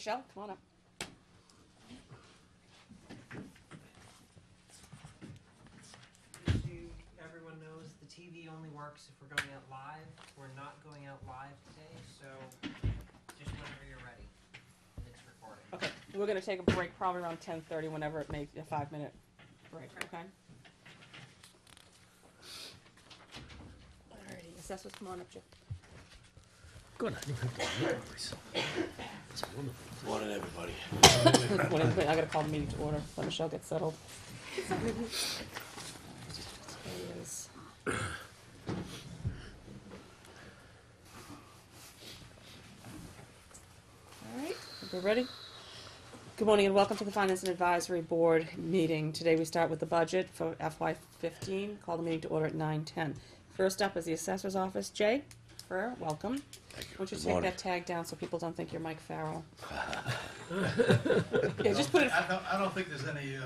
Michelle, come on up. Everyone knows the TV only works if we're going out live. We're not going out live today, so just whenever you're ready. And it's recording. Okay, we're gonna take a break probably around 10:30, whenever it makes a 5-minute break, okay? Alrighty, assessors, come on up, Jim. Good, I don't have to hear voice. It's wonderful. Morning, everybody. Wait, I gotta call the meeting to order. Let Michelle get settled. There he is. Alright, we're ready? Good morning and welcome to the Finance and Advisory Board meeting. Today we start with the budget for FY15. Call the meeting to order at 9:10. First up is the Assessor's Office. Jay, Ferrer, welcome. Thank you. Why don't you Good take morning. that tag down so people don't think you're Mike Farrell? Yeah, just put it. I don't think there's any,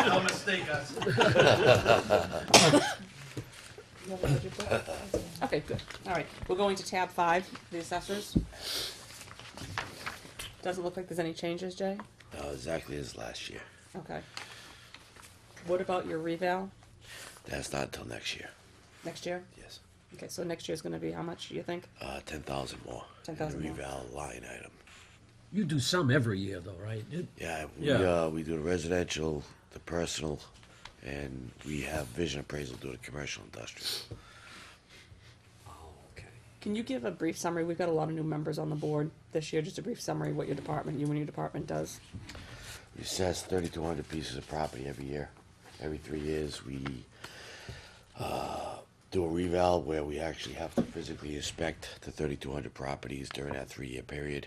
no mistake us. You have a budget book? Okay, good. All right, we're going to tab 5, the assessors. Doesn't look like there's any changes, Jay? Exactly as last year. Okay. What about your reval That's not until next year. next year? Yes. Okay, so next year's gonna be how much, do you think? 10,000 more. 10,000 more. Reval line item. You do some every year though, right? Yeah, Yeah. we do the residential, the personal, and we have vision appraisal do the commercial industrial. Oh, okay. Can you give a brief summary? We've got a lot of new members on the board this year. Just a brief summary of what your department, you and your department does. We assess 3,200 pieces of property every year. Every 3 years, we do a reval where we actually have to physically inspect the 3,200 properties during that 3-year period.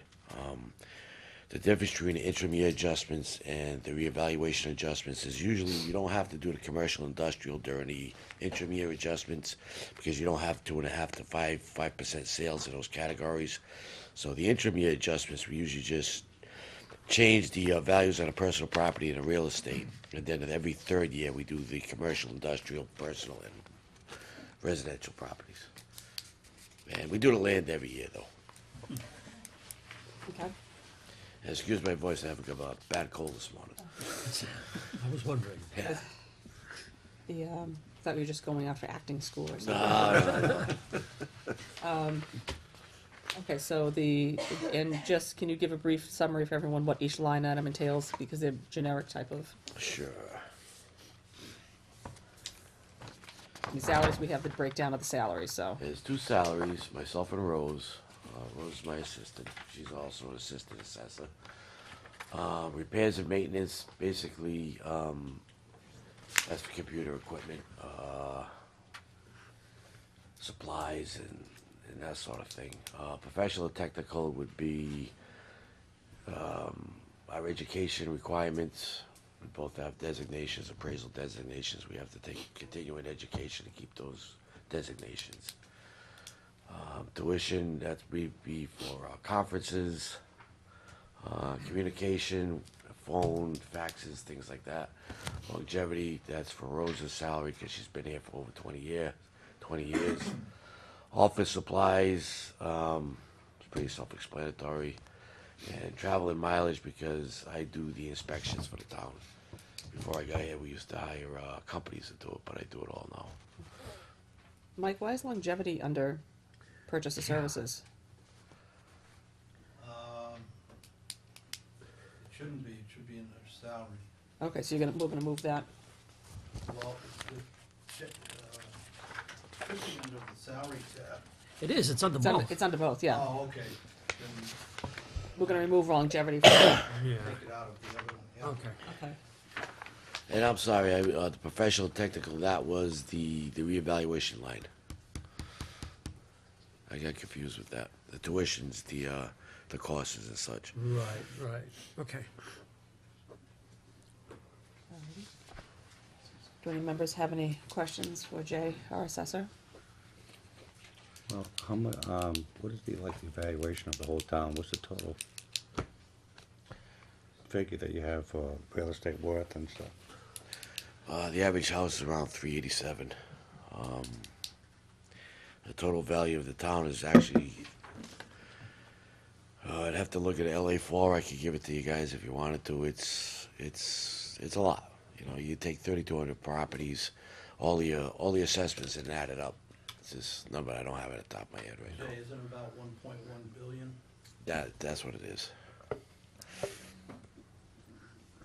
The difference between the interim year adjustments and the reevaluation adjustments is usually you don't have to do the commercial industrial during the interim year adjustments because you don't have 2.5 to 5% sales in those categories. So the interim year adjustments, we usually just change the values on a personal property and a real estate. And then every 3rd year, we do the commercial, industrial, personal, and residential properties. And we do the land every year, though. Okay. And excuse my voice, I have a bad cold this morning. I was wondering. Yeah. The, thought you were just going after acting school or something. No. Okay, so and just, can you give a brief summary for everyone what each line item entails, because they're generic type of, Sure. the salaries, we have the breakdown of the salaries, so. There's 2 salaries, myself and Rose. Rose is my assistant. She's also an assistant assessor. Repairs and maintenance, basically, that's for computer equipment, supplies and that sort of thing. Professional and technical would be our education requirements. We both have designations, appraisal designations. We have to take continuing education to keep those designations. Tuition, that's be for conferences, communication, phone, faxes, things like that. Longevity, that's for Rose's salary because she's been here for over 20 years. Office supplies, it's pretty self-explanatory. And travel and mileage because I do the inspections for the town. Before I got here, we used to hire companies to do it, but I do it all now. Mike, why is longevity under purchase of services? It shouldn't be, it should be in their salary. Okay, so we're gonna move that. Well, it should be under the salary tab. It is, it's under both. It's under both, yeah. Oh, okay, then We're gonna remove longevity from Yeah. take it out of the other one, yeah. Okay. Okay. And I'm sorry, the professional technical, that was the reevaluation line. I got confused with that. The tuitions, the courses and such. Right, okay. Do any members have any questions for Jay, our assessor? Well, how much, what is the, like, the evaluation of the whole town? What's the total figure that you have for real estate worth and stuff? The average house is around 387. The total value of the town is actually I'd have to look at LA4. I could give it to you guys if you wanted to. It's a lot. You know, you take 3,200 properties, all the assessments, and add it up. It's this number I don't have it at the top of my head right now. Jay, isn't it about 1.1 billion? That's what it is.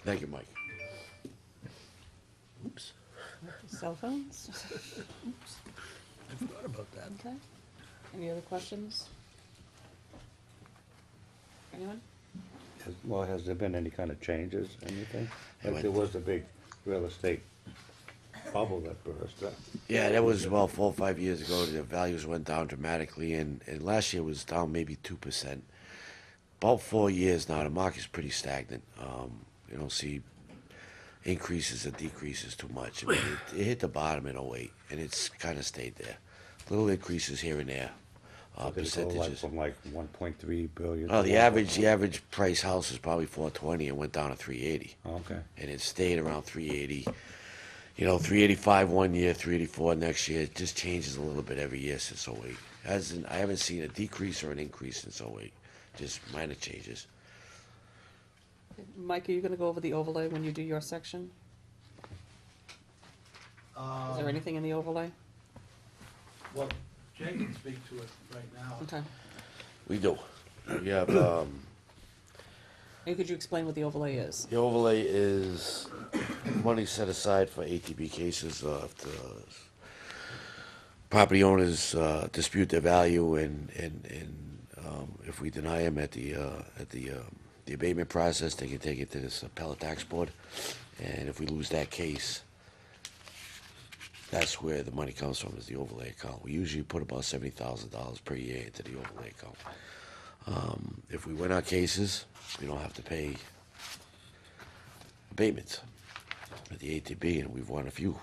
Thank you, Mike. Oops, Cell phones? I forgot about that. Okay. Any other questions? Anyone? Well, has there been any kind of changes, anything? It Like there went- was a big real estate bubble that burst. Yeah, that was about 4 or 5 years ago. The values went down dramatically, and last year was down maybe 2%. About 4 years now, the market's pretty stagnant. You don't see increases or decreases too much. I mean, it hit the bottom in '08, and it's kind of stayed there. Little increases here and there, Did it go like percentages. from like 1.3 billion? Oh, to the average price house is probably 420 and went down to 380. Okay. And it stayed around 380. You know, 385 one year, 384 next year. It just changes a little bit every year since '08. I haven't seen a decrease or an increase since '08. Just minor changes. Mike, are you gonna go over the overlay when you do your section? Is there anything in the overlay? Well, Jay can speak to it right now. Okay. We do. We have, And could you explain what the overlay is? the overlay is money set aside for ATB cases. If the property owners dispute their value, and if we deny them at the abatement process, they can take it to this appellate tax board. And if we lose that case, that's where the money comes from, is the overlay account. We usually put about $70,000 per year into the overlay account. If we win our cases, we don't have to pay abatements at the ATB, and we've won a few.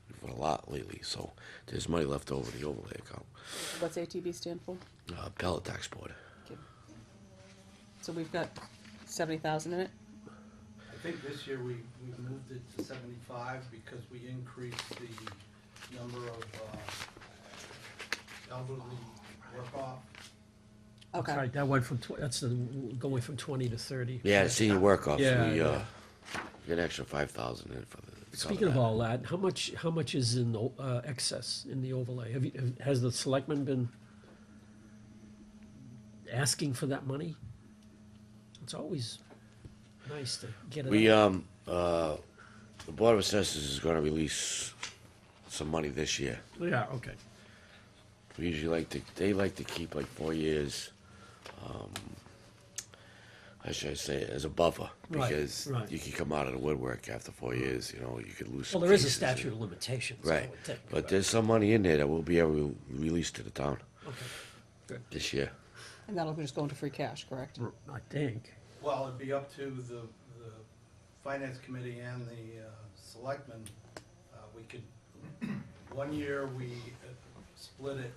We've won a lot lately, so there's money left over in the overlay account. What's ATB stand for? Appellate tax board. Okay. So we've got 70,000 in it? I think this year we moved it to 75 because we increased the number of elderly work-off. Okay. Right, that went from, that's going from 20 to 30. Yeah, the senior work-offs, Yeah, we yeah. get an extra 5,000 in for the. to cover Speaking of that. all that, how much is in the excess in the overlay? Has the selectmen been asking for that money? It's always nice to get it. We, out. the Board of Assessors is gonna release some money this year. Yeah, okay. We usually they like to keep like 4 years, how should I say, it, as a buffer. Right, Because right. you can come out of the woodwork after 4 years, you know, you could lose Well, some there is a cases. statute of limitations, I Right, would think. but there's some money in there that will be able to release to the town Okay, good. this year. And that'll just go into free cash, correct? I think. Well, it'd be up to the Finance Committee and the Selectmen. We could, 1 year we split it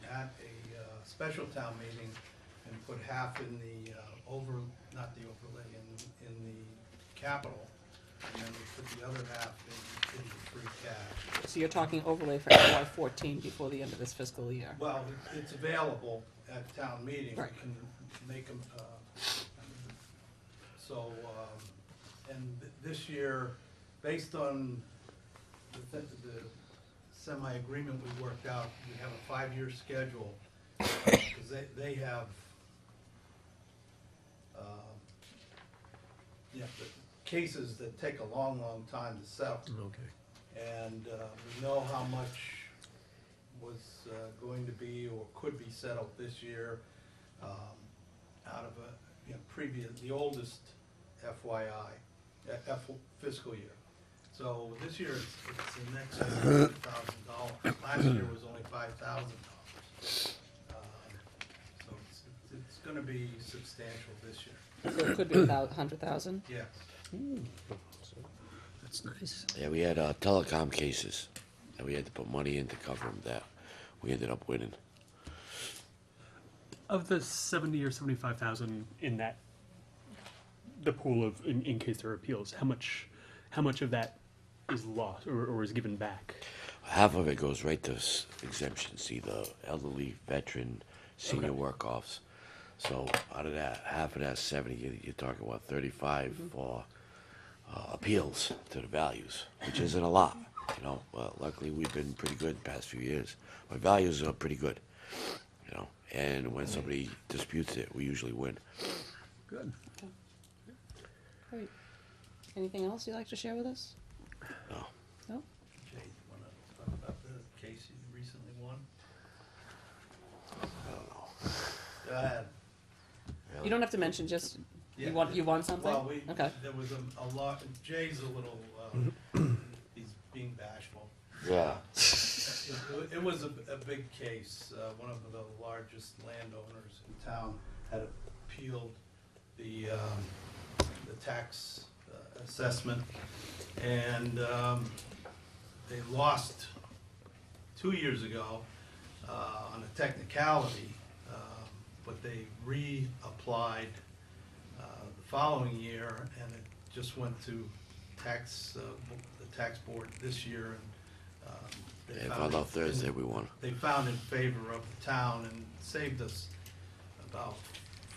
at a special town meeting and put half in the not the overlay, in the capital, and then we put the other half in the free cash. So you're talking overlay for FY14 before the end of this fiscal year? Well, it's available at town meeting, we Right. can make them, this year, based on the semi-agreement we worked out, we have a 5-year schedule, because they have, the cases that take a long, long time to settle. Okay. And we know how much was going to be or could be settled this year out of the oldest fiscal year. So this year it's the next $100,000. Last year was only $5,000. So it's going to be substantial this year. So it could be about 100,000? Yes. That's nice. Yeah, we had telecom cases that we had to put money in to cover them that we ended up winning. Of the 70 or 75,000 in that, the pool of in case there are appeals, how much of that is lost or is given back? Half of it goes right to exemptions, either elderly, veteran, senior Okay. work-offs. So out of that, half of that 70, you're talking about 35 for appeals to the values, which isn't a lot, you know. Luckily, we've been pretty good the past few years. My values are pretty good, you know. And when somebody disputes it, we usually win. Good. Great. Anything else you'd like to share with us? No. No? Jay, you wanna talk about the case you recently won? I don't know. Go ahead. You don't have to mention, just, Yeah. you won something? Well, Okay. there was a lot, Jay's a little, he's being bashful. Yeah. It was a big case. One of the largest landowners in town had appealed the tax assessment, and they lost 2 years ago on a technicality, but they reapplied the following year, and it just went to the tax board this year, and they Yeah, found out Thursday we won. They found in favor of the town and saved us about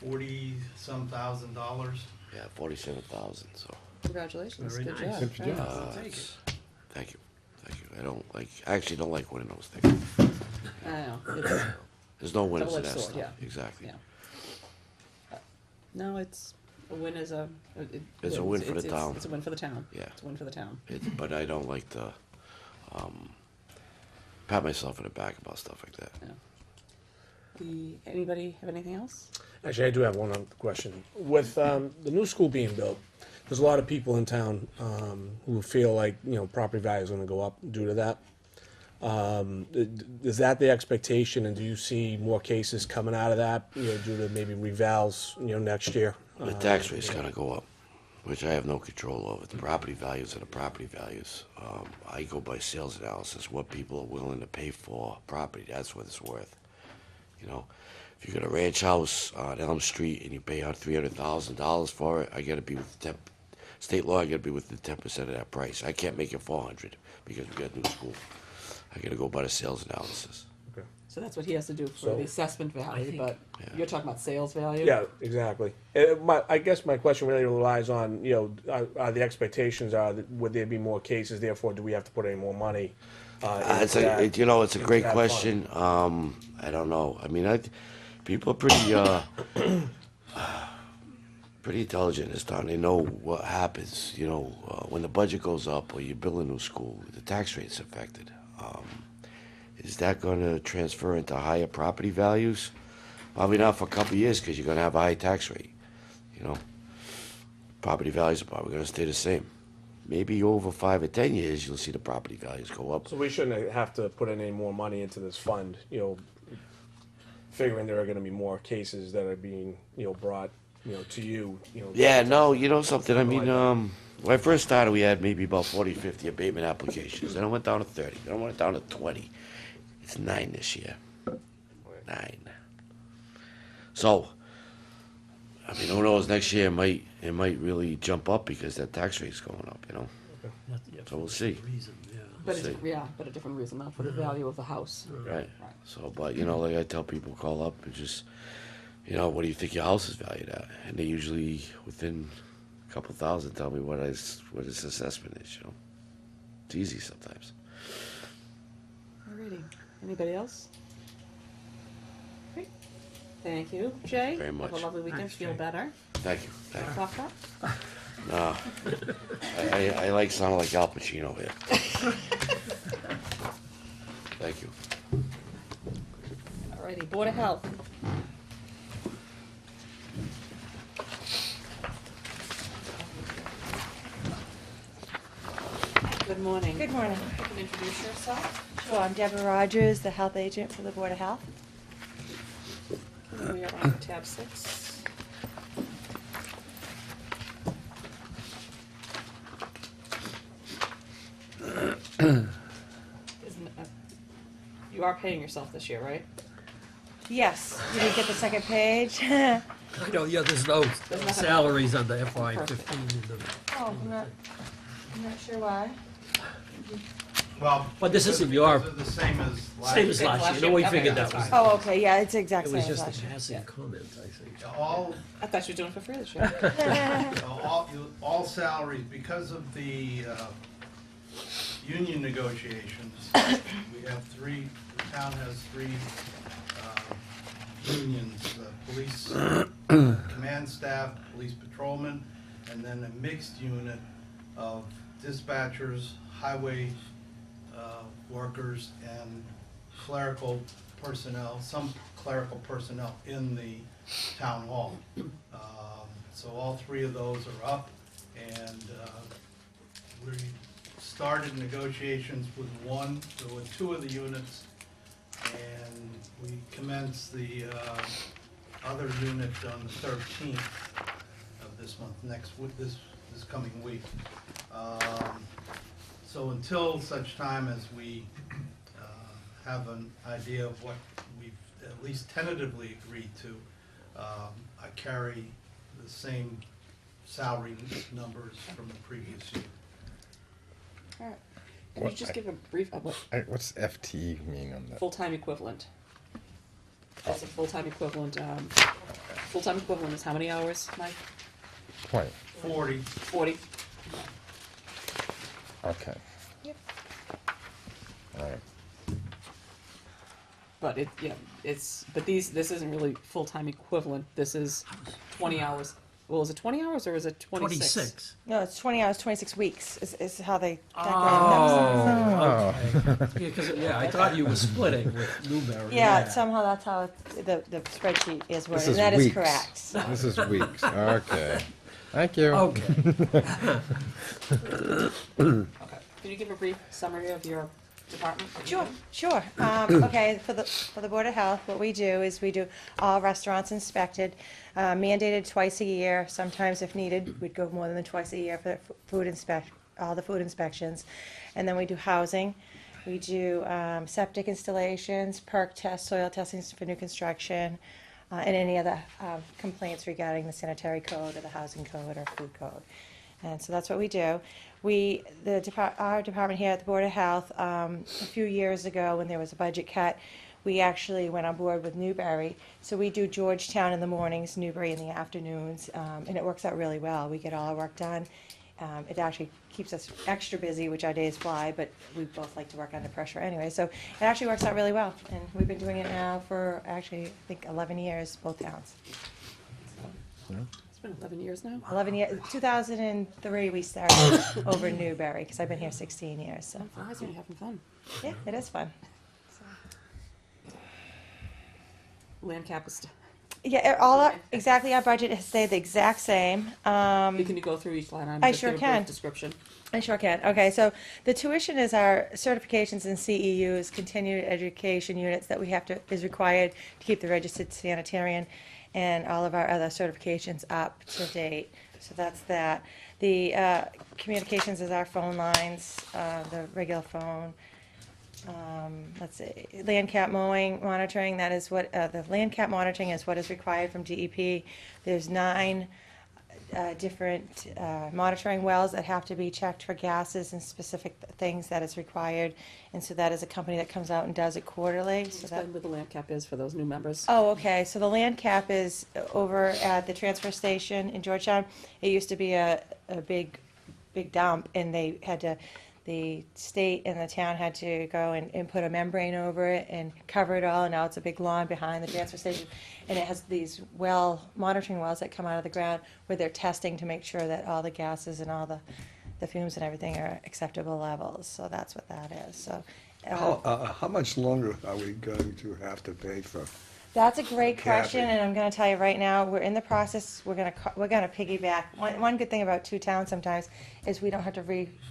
$40-some thousand. Yeah, 47,000. So. Congratulations, Very good nice. job. Good Yeah. job. Take it. Thank you. I actually don't like winning those things. I know, it's, There's no winners in Double-edged that sword, stuff. yeah. Exactly. yeah. No, it's, a win is a. It's a win for the town. It's a win for the town. Yeah. It's a win for the town. But I don't like to pat myself in the back about stuff like that. Anybody have anything else? Actually, I do have one other question. With the new school being built, there's a lot of people in town who feel like, you know, property value is going to go up due to that. Is that the expectation, and do you see more cases coming out of that, you know, due to maybe revals, you know, next year? The tax rate's gonna go up, which I have no control over. The property values are the property values. I go by sales analysis, what people are willing to pay for property, that's what it's worth. You know, if you got a ranch house on Elm Street and you pay out $300,000 for it, I gotta be with state law, I gotta be within 10% of that price. I can't make it 400 because we got a new school. I gotta go by the sales analysis. So that's what he has to do for So- the assessment value, think- but Yeah. you're talking about sales value? Yeah, exactly. I guess my question really relies on, you know, are the expectations are, that would there be more cases, therefore do we have to put any more money? It's into that- it's a into great that question. I don't know. I mean, people are pretty pretty intelligent in this town. They know what happens. You know, when the budget goes up or you build a new school, the tax rate's affected. Is that going to transfer into higher property values? Probably not for a couple of years because you're going to have a high tax rate. You know, property values are probably going to stay the same. Maybe over 5 or 10 years, you'll see the property values go up. So we shouldn't have to put any more money into this fund, you know, figuring there are gonna be more cases that are being, you know, brought, you know, to you, you know. Yeah, no, you know something, I mean, when I first started, we had maybe about 40, 50 abatement applications. Then it went down to 30, then it went down to 20. It's 9 this year. 9. So, I mean, who knows, next year it might really jump up because that tax rate's going up, you know? Yeah, So we'll see. Reason, yeah. But See. but a different reason, not for the value of the house. Right. Right. So, but you know, like I tell people, call up and just, you know, what do you think your house is valued at? And they usually, within a couple thousand, tell me what its assessment is, you know? It's easy sometimes. Alrighty. Anybody else? Great. Thank you, Jay. Very much. Have a lovely weekend. Thanks, Feel Jay. better. Thank you. Thank you. Cough up. No. I like sounding like Al Pacino here. Thank you. Alrighty. Board of Health. Good morning. Good morning. You can introduce yourself. Sure, I'm Deborah Rogers, the health agent for the Board of Health. We are on tab 6. You are paying yourself this year, right? Yes, you didn't get the second page? I know, yeah, there's no There's nothing. salaries on the FY Perfect. 15 in the. Oh, I'm not sure why. Well, But this because- isn't your- because they're the same as last Same as year. last last year, no, year? we Okay, figured that's that was. fine. Oh, okay, yeah, it's exact It same was as just last a year. passing Yeah. comment, I think. All, I thought you were doing it for free this year. all salaries, because of the union negotiations, we have three, the town has three unions, police command staff, police patrolmen, and then a mixed unit of dispatchers, highway workers, and clerical personnel, some clerical personnel in the town hall. So all three of those are up, and we started negotiations with one, there were two of the units, and we commenced the other unit on the 13th of this month, this coming week. So until such time as we have an idea of what we've at least tentatively agreed to, I carry the same salary numbers from the previous year. All right. Can you just give a brief, What's FTE mean on that? full-time equivalent? That's a full-time equivalent, full-time equivalent is how many hours, Mike? 20. 40, 40? Okay. Yep. All right. But but this isn't really full-time equivalent, this is 20 hours. Well, is it 20 hours or is it 26? 26. No, it's 20 hours, 26 weeks is how they calculate Oh, okay. Yeah, because, yeah, I thought you were splitting with Newberry. Yeah, somehow that's how the spreadsheet is This worded, is and that is weeks. correct. So. This is weeks. Okay. Thank you. Okay. Okay. Can you give a brief summary of your department? Sure. Okay, for the Board of Health, what we do is we do all restaurants inspected, mandated twice a year. Sometimes if needed, we'd go more than twice a year for all the food inspections. And then we do housing. We do septic installations, perk tests, soil testings for new construction, and any other complaints regarding the sanitary code or the housing code or food code. And so that's what we do. Our department here at the Board of Health, a few years ago when there was a budget cut, we actually went on board with Newberry. So we do Georgetown in the mornings, Newberry in the afternoons, and it works out really well. We get all our work done. It actually keeps us extra busy, which our days fly, but we both like to work under pressure anyway. So it actually works out really well. And we've been doing it now for actually, I think, 11 years, both towns. It's been 11 years now. 11 years, 2003 we started over in Newberry, because I've been here 16 years, so, Flies when you're having fun. yeah, it is fun. Land cap is, Yeah, exactly, our budget has stayed the exact same. can you go through each line item? I just sure give a brief can. Description. I sure can. Okay, so the tuition is our certifications in CEUs, continued education units that we have to, is required to keep the registered sanitarian and all of our other certifications up to date. So that's that. The communications is our phone lines, the regular phone. Let's see, land cap mowing, monitoring, that is what, the land cap monitoring is what is required from DEP. There's 9 different monitoring wells that have to be checked for gases and specific things that is required. And so that is a company that comes out and does it quarterly. So that, Explain what the land cap is for those new members. oh, okay, so the land cap is over at the transfer station in Georgetown. It used to be a big dump, and they had to, the state and the town had to go and put a membrane over it and cover it all, and now it's a big lawn behind the transfer station. And it has these monitoring wells that come out of the ground where they're testing to make sure that all the gases and all the fumes and everything are acceptable levels. So that's what that is, so. How much longer are we going to have to pay for? That's a great question, Kathy. and I'm gonna tell you right now, we're in the process, we're gonna piggyback. One good thing about two towns sometimes is we don't have to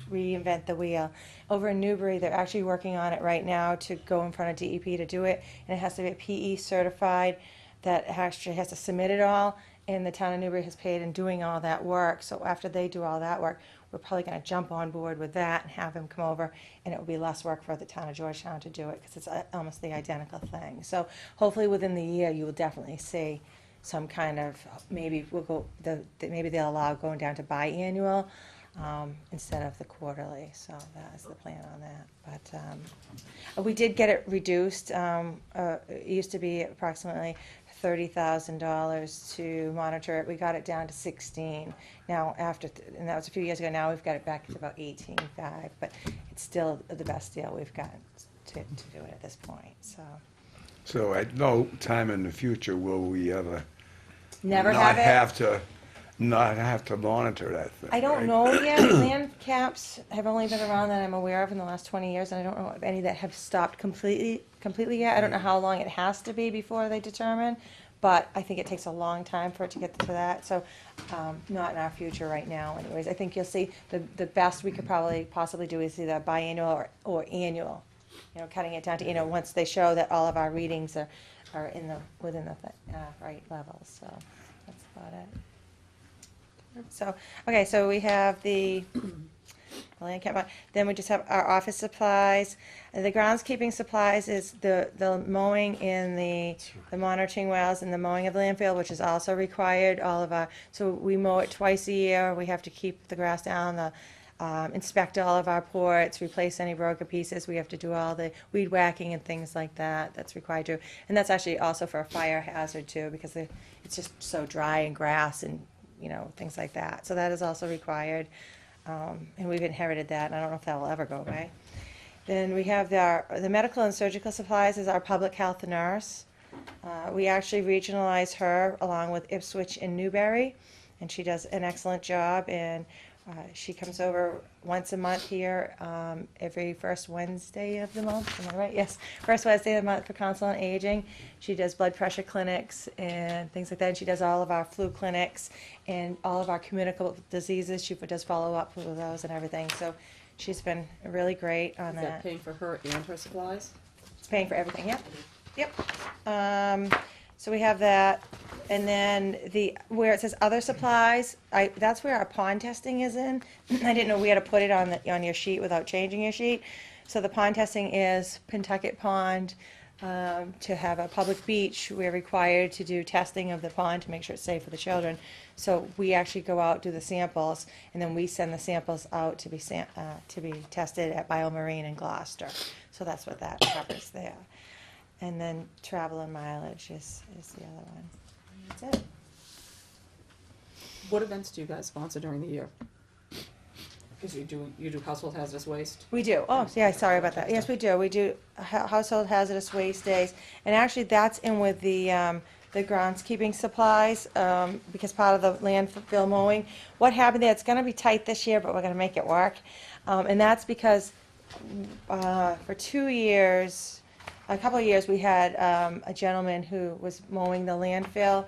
reinvent the wheel. Over in Newbury, they're actually working on it right now to go in front of DEP to do it, and it has to be PE certified, that actually has to submit it all, and the town of Newbury has paid in doing all that work. So after they do all that work, we're probably gonna jump on board with that and have them come over, and it will be less work for the town of Georgetown to do it, because it's almost the identical thing. So hopefully within the year, you will definitely see some kind of, maybe we'll go, maybe they'll allow going down to biannual. instead of the quarterly, so that is the plan on that. But we did get it reduced. It used to be approximately $30,000 to monitor it. We got it down to 16. Now, and that was a few years ago. Now we've got it back to about 18.5, but it's still the best deal we've got to do it at this point, so. So at no time in the future will we ever Never not have it? not have to monitor that thing, I don't right? know yet. Land caps have only been around that I'm aware of in the last 20 years, and I don't know of any that have stopped completely yet. I don't know how long it has to be before they determine, but I think it takes a long time for it to get to that, so not in our future right now anyways. I think you'll see the best we could possibly do is either biannual or annual, you know, cutting it down to, once they show that all of our readings are within the right levels, so that's about it. So, okay, so we have the land cap, then we just have our office supplies. And the groundskeeping supplies is the mowing in the monitoring wells and the mowing of the landfill, which is also required, so we mow it twice a year. We have to keep the grass down, inspect all of our ports, replace any broken pieces. We have to do all the weed whacking and things like that. That's required too. And that's actually also for a fire hazard too, because it's just so dry and grass and, things like that. So that is also required. And we've inherited that, and I don't know if that will ever go away. Then we have the medical and surgical supplies is our public health nurse. We actually regionalize her along with Ipswich and Newbury, and she does an excellent job. And she comes over once a month here, every first Wednesday of the month. Am I right? Yes, first Wednesday of the month for Council on Aging. She does blood pressure clinics and things like that. And she does all of our flu clinics and all of our communicable diseases. She does follow up with those and everything. So she's been really great on Is that paying for her and her supplies? It's paying for everything. Yep. Yep. So we have that, and then where it says other supplies, that's where our pond testing is in. I didn't know we had to put it on your sheet without changing your sheet. So the pond testing is Pentucket Pond. To have a public beach, we're required to do testing of the pond to make sure it's safe for the children. So we actually go out, do the samples, and then we send the samples out to be tested at BioMarine in Gloucester. So that's what that covers there. And then travel and mileage is the other one. That's it. What events do you guys sponsor during the year? Because you do household hazardous waste? We do. Oh, yeah, sorry about that. Yes, we do. We do household hazardous waste days. And actually, that's in with the groundskeeping supplies, because part of the landfill mowing. What happened there, it's going to be tight this year, but we're going to make it work. And that's because for 2 years, a couple of years, we had a gentleman who was mowing the landfill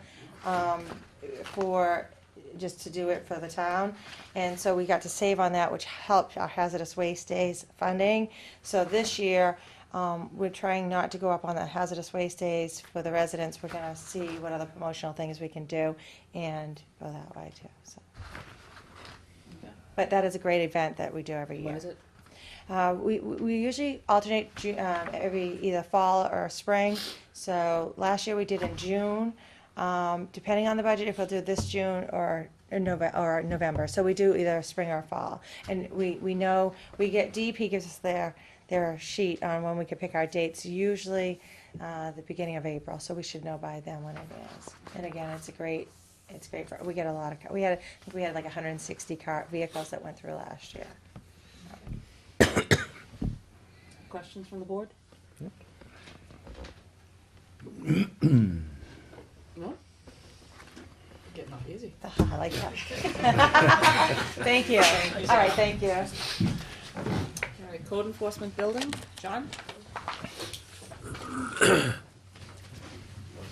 just to do it for the town. And so we got to save on that, which helped our hazardous waste days funding. So this year, we're trying not to go up on the hazardous waste days for the residents. We're going to see what other promotional things we can do and go that way too. So. Okay. But that is a great event that we do every year. When is it? We usually alternate every either fall or spring. So last year we did in June. Depending on the budget, if we'll do this June or November. So we do either spring or fall. And we know DEP gives us their sheet on when we can pick our dates. Usually the beginning of April. So we should know by then when it is. And again, it's great. We get a lot of. I think we had like 160 vehicles that went through last year. Questions from the board? No? Getting off easy. I like that. Thank you. All right, thank you. All right, code enforcement building, John? Wasn't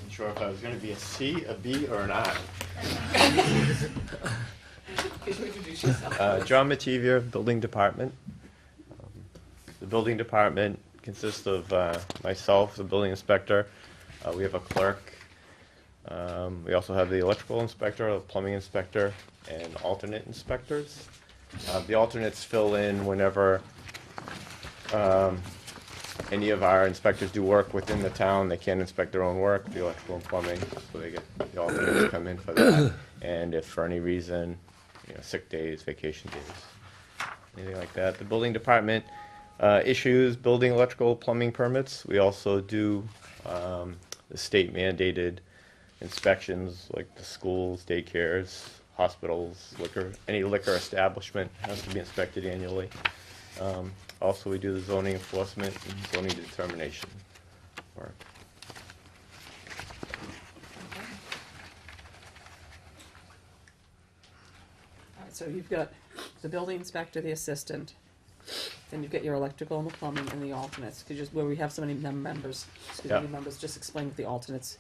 sure if I was gonna be a C, a B, or an I. Could you introduce yourself? John Mativier, Building Department. The building department consists of myself, the building inspector. We have a clerk. We also have the electrical inspector, the plumbing inspector, and alternate inspectors. The alternates fill in whenever any of our inspectors do work within the town. They can't inspect their own work, the electrical and plumbing, so they get the alternates to come in for that. And if for any reason, sick days, vacation days, anything like that. The building department issues building, electrical, plumbing permits. We also do the state mandated inspections like the schools, daycares, hospitals, any liquor establishment has to be inspected annually. Also, we do the zoning enforcement and zoning determination work. All right, so you've got the building inspector, the assistant, then you've got your electrical and the plumbing and the alternates. Could you just, where we have so many members, Yeah. members, just explain what the alternates.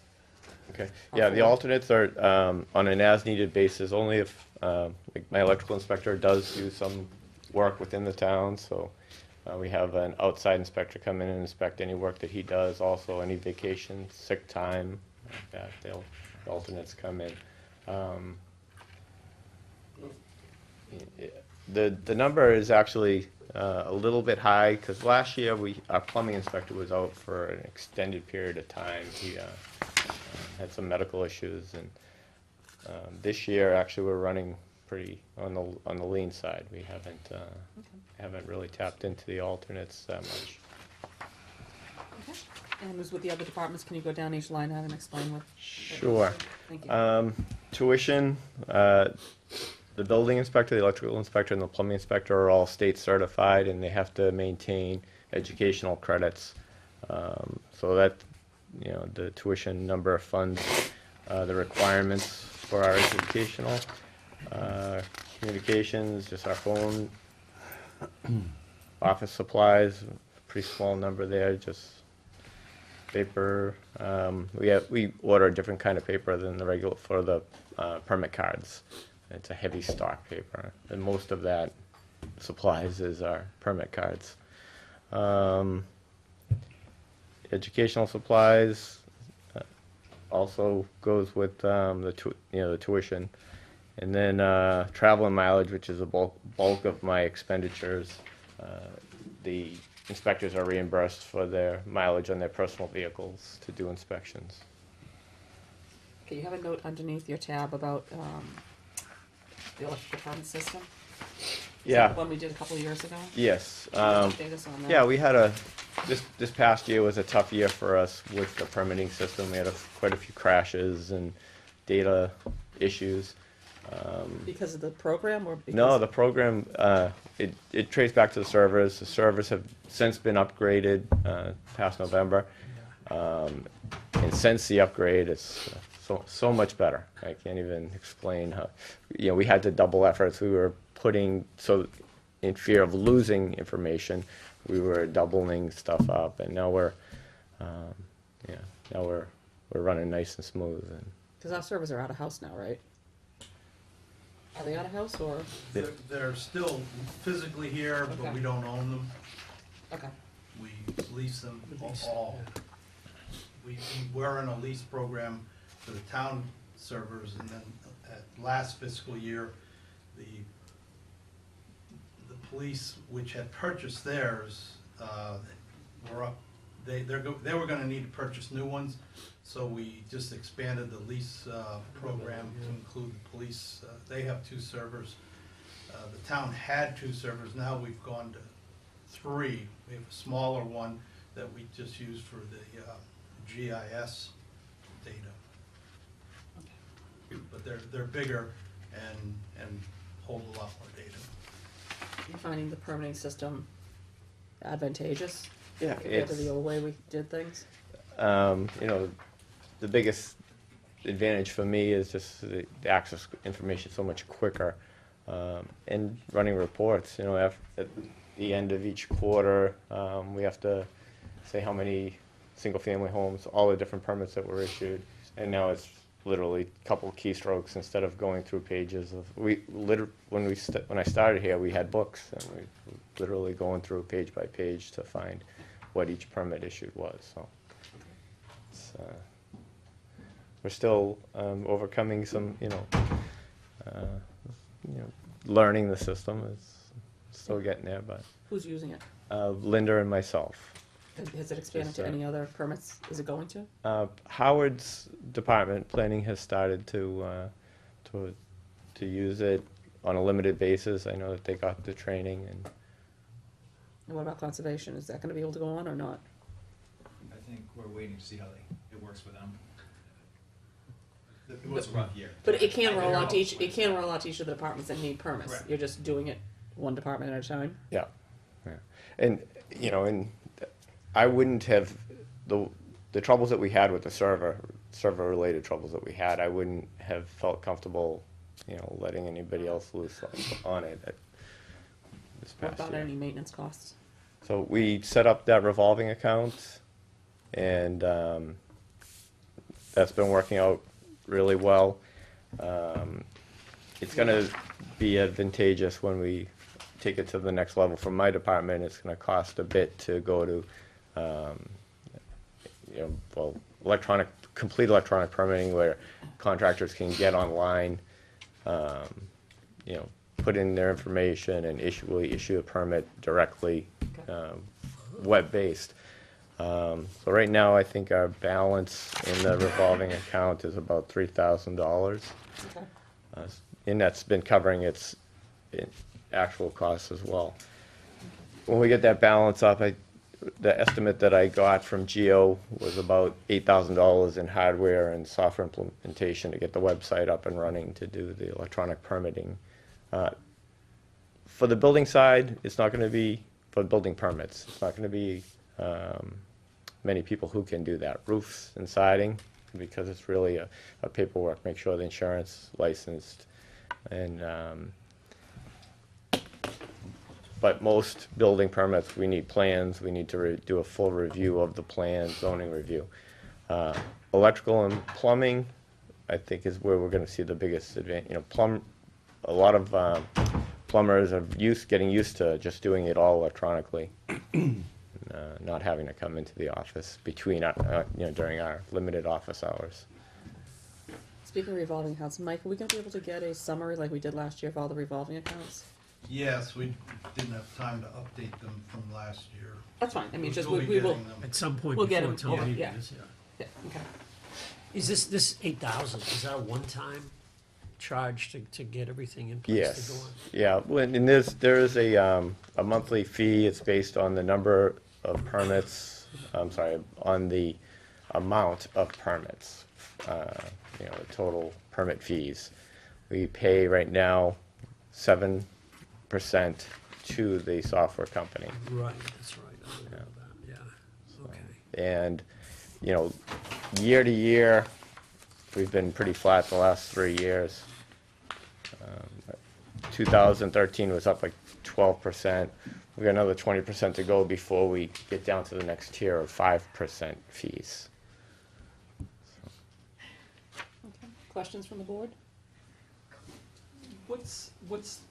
Okay, yeah, the alternates are on an as-needed basis, only if like my electrical inspector does do some work within the town, so we have an outside inspector come in and inspect any work that he does, also any vacation, sick time, like that, the alternates come in. The number is actually a little bit high, because last year our plumbing inspector was out for an extended period of time. He had some medical issues, and this year actually we're running pretty on the lean side. We haven't really tapped into the alternates that much. Okay. And as with the other departments, can you go down each line item and explain what? Sure. Thank you. Tuition, the building inspector, the electrical inspector, and the plumbing inspector are all state certified, and they have to maintain educational credits. So that, the tuition number of funds, the requirements for our educational, communications, just our phone, office supplies, pretty small number there, just paper. We order a different kind of paper than the regular for the permit cards. It's a heavy stock paper, and most of that supplies is our permit cards. Educational supplies also goes with the tuition, and then travel and mileage, which is a bulk of my expenditures. The inspectors are reimbursed for their mileage on their personal vehicles to do inspections. Okay, you have a note underneath your tab about the electrical department system? Is Yeah. that one we did a couple of years ago? Yes. Can you update us on that? Yeah, we had this past year was a tough year for us with the permitting system. We had quite a few crashes and data issues. Because of the program or because? No, the program, it traced back to the servers. The servers have since been upgraded past November. And since the upgrade, it's so much better. I can't even explain how, we had to double efforts. We were in fear of losing information, we were doubling stuff up, and now we're running nice and smooth. Because our servers are out of house now, right? Are they out of house or? They're still physically here, but Okay. we don't own them. Okay. We lease them all. We were in a lease program for the town servers, and then at last fiscal year, the police, which had purchased theirs, were up. They were gonna need to purchase new ones, so we just expanded the lease program to include the police. They have 2 servers. The town had 2 servers, now we've gone to 3. We have a smaller one that we just use for the GIS data. But they're bigger and hold a lot more data. Are you finding the permitting system advantageous? Yeah, Compared to the old way we did things? The biggest advantage for me is just the access information so much quicker, and running reports. At the end of each quarter, we have to say how many single-family homes, all the different permits that were issued, and now it's literally a couple keystrokes instead of going through pages of. When I started here, we had books, and we were literally going through page by page to find what each permit issued was. So it's, we're still overcoming some, learning the system. It's still getting there, but Who's using it? Linda and myself. Has it expanded to any other permits? Is it going to? Howard's department, planning, has started to use it. on a limited basis. I know that they got the training and And what about conservation? Is that gonna be able to go on or not? I think we're waiting to see how it works for them. It was a rough year. But it can They're roll all out to each, over the it can roll out to each of the departments that need permits. Correct. You're just doing it one department at a time? yeah. And, you know, and I wouldn't have, the troubles that we had with the server-related troubles that we had, I wouldn't have felt comfortable, you know, letting anybody else loose on it this What past about year. any maintenance costs? So we set up that revolving account, and that's been working out really well. It's gonna be advantageous when we take it to the next level. From my department, it's gonna cost a bit to go to, you know, well, complete electronic permitting where contractors can get online, you know, put in their information and issue a permit directly, web-based. So right now, I think our balance in the revolving account is about $3,000. Okay. And that's been covering its actual costs as well. When we get that balance up, the estimate that I got from Geo was about $8,000 in hardware and software implementation to get the website up and running to do the electronic permitting. For the building side, it's not going to be, for building permits, it's not going to be many people who can do that. Roofs and siding, because it's really a paperwork, make sure the insurance licensed. And but most building permits, we need plans, we need to do a full review of the plan, zoning review. Electrical and plumbing, I think, is where we're gonna see the biggest advantage. You know, a lot of plumbers are getting used to just doing it all electronically, not having to come into the office between, you know, during our limited office hours. Speaking of revolving accounts, Mike, are we gonna be able to get a summary like we did last year of all the revolving accounts? Yes, we didn't have time to update them from last year. That's fine, I mean, just, We'll be we will, getting them. At some point We'll get before 'em town over, meeting yeah. is, yeah. yeah, okay. Is this 8,000, is that a one-time charge to get everything in place to go Yes, on? yeah, and there is a monthly fee. It's based on the number of permits, I'm sorry, on the amount of permits, you know, the total permit fees. We pay right now 7% to the software company. Right, that's right, I remember that, yeah, okay. And, you know, year to year, we've been pretty flat the last 3 years. 2013 was up like 12%. We got another 20% to go before we get down to the next tier of 5% fees. Okay. Questions from the board? What's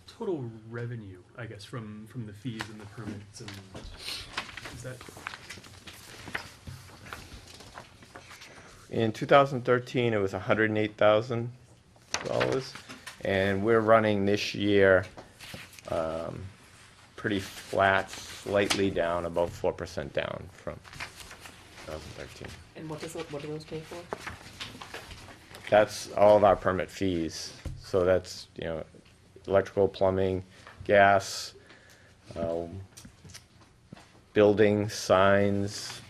total revenue, I guess, from the fees and the permits and is that? In 2013, it was $108,000, and we're running this year pretty flat, slightly down, about 4% down from 2013. And what do those pay for? That's all of our permit fees. So that's, you know, electrical, plumbing, gas, building, signs,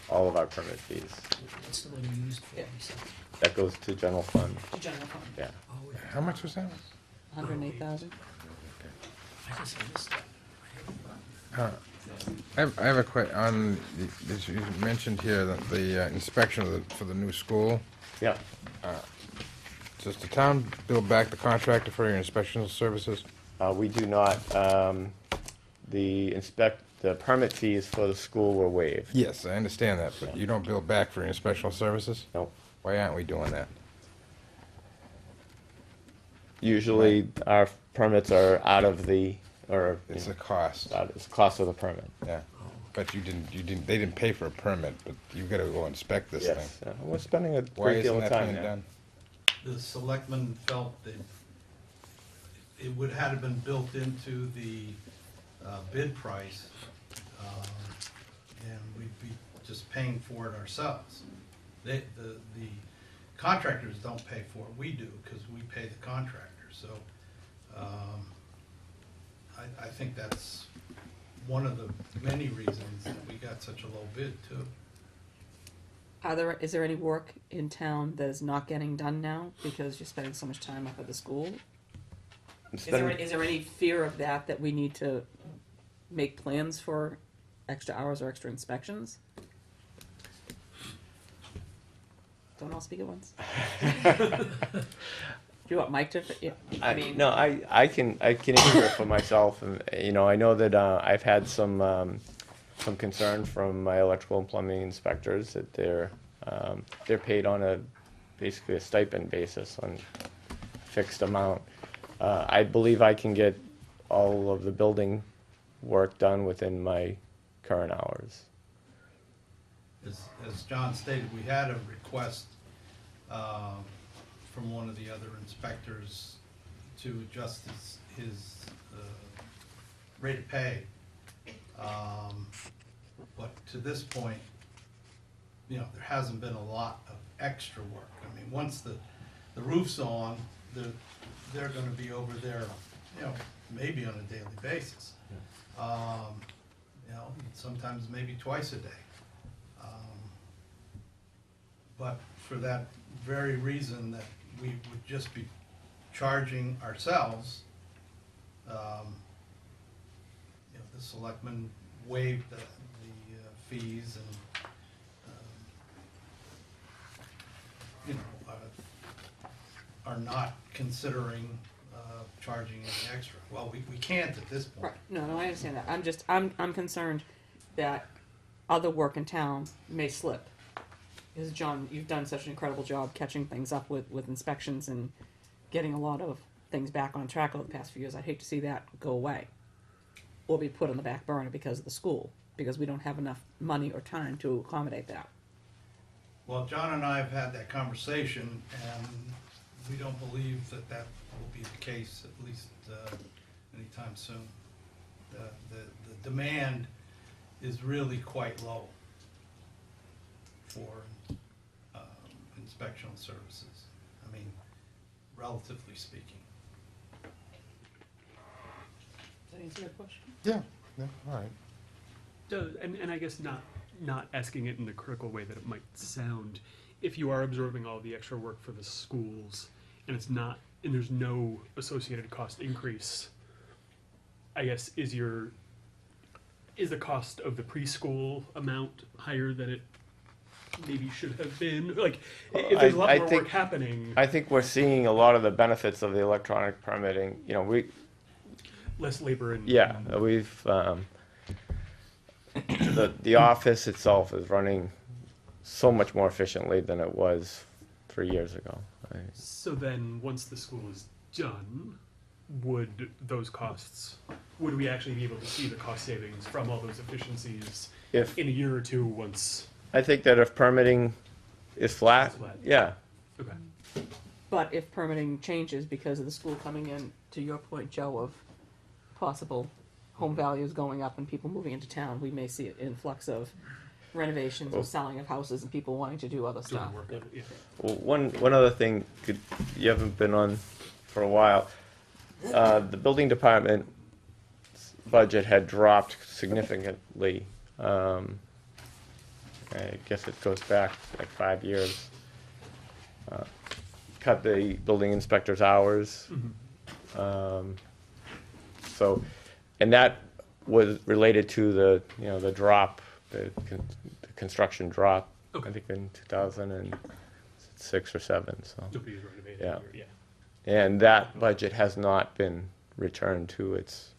all of our permit fees. What's the money used for, Yeah. you said? That goes to general fund, The general fund, yeah. Oh, yeah. How much was that? 108,000? I guess I missed that. I have a on, you mentioned here that the inspection for the new school. Yeah. Does the town bill back the contractor for your inspection services? We do not, the permit fees for the school were waived. Yes, I understand that, but you don't bill back for your inspection services? No. Why aren't we doing that? Usually, our permits are out of the, or, It's a cost, it's the cost of the permit. yeah. But they didn't pay for a permit, but you've gotta go inspect this thing. Yes, we're spending a Why great deal isn't of that time being there. done? The selectmen felt that it would have been built into the bid price, and we'd be just paying for it ourselves. The contractors don't pay for it, we do, because we pay the contractors. So, I think that's one of the many reasons that we got such a low bid too. Is there any work in town that is not getting done now because you're spending so much time up at the school? Is there any fear of that we need to make plans for extra hours or extra inspections? Don't all speak at once. Do you want Mike to? Yeah, I can answer it for myself, and I know that I've had some concern from my electrical and plumbing inspectors that they're paid on basically a stipend basis on fixed amount. I believe I can get all of the building work done within my current hours. As John stated, we had a request from one of the other inspectors to adjust his rate of pay. But to this point, there hasn't been a lot of extra work. I mean, once the roof's on, they're gonna be over there, maybe on a daily basis. Sometimes maybe twice a day. But for that very reason that we would just be charging ourselves, the selectmen waived the fees and, are not considering charging any extra. Well, we can't at this point. Right. No, I understand that. I'm concerned that other work in town may slip. Because John, you've done such an incredible job catching things up with inspections and getting a lot of things back on track over the past few years. I'd hate to see that go away or be put on the back burner because of the school, because we don't have enough money or time to accommodate that. Well, John and I have had that conversation, and we don't believe that will be the case, at least anytime soon. The demand is really quite low for inspectional services. I mean, relatively speaking. Does that answer your question? Yeah, all right. And I guess not asking it in the critical way that it might sound, if you are absorbing all the extra work for the schools and there's no associated cost increase, I guess is the cost of the preschool amount higher than it maybe should have been? Like, if there's a lot more work happening. I think we're seeing a lot of the benefits of the electronic permitting. Less labor and. Yeah, we've, the office itself is running so much more efficiently than it was 3 years ago. So then, once the school is done, would we actually be able to see the cost savings from all those efficiencies in a year or two once? I think that if permitting is flat, yeah. Okay. But if permitting changes because of the school coming in, to your point, Joe, of possible home values going up and people moving into town, we may see an influx of renovations or selling of houses and people wanting to do other stuff. Well, one other thing, you haven't been on for a while. The building department budget had dropped significantly. I guess it goes back like 5 years. Cut the building inspector's hours. And that was related to the drop, the construction drop. Okay. I think in 2006 or 7. So Nobody's renovated. yeah. And that budget has not been returned to its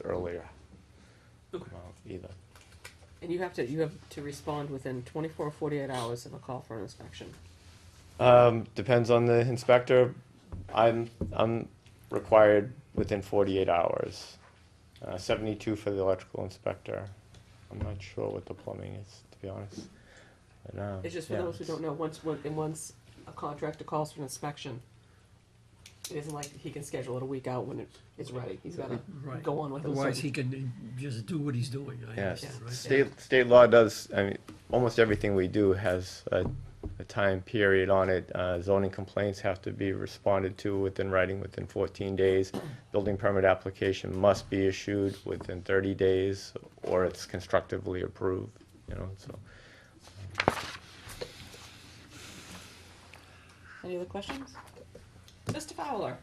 earlier amount either. And you have to respond within 24 or 48 hours of a call for an inspection. Depends on the inspector. I'm required within 48 hours. 72 for the electrical inspector. I'm not sure what the plumbing is, to be honest. But, It's just for those who don't know, once a contractor calls for an inspection, it isn't like he can schedule it a week out when it's ready. He's got to go on with it. Otherwise, he can just do what he's doing. I Yes, understand, right? state law does. I mean, almost everything we do has a a time period on it. Zoning complaints have to be responded to within writing within 14 days. Building permit application must be issued within 30 days, or it's constructively approved, you know, so. Any other questions? Mr. Fowler?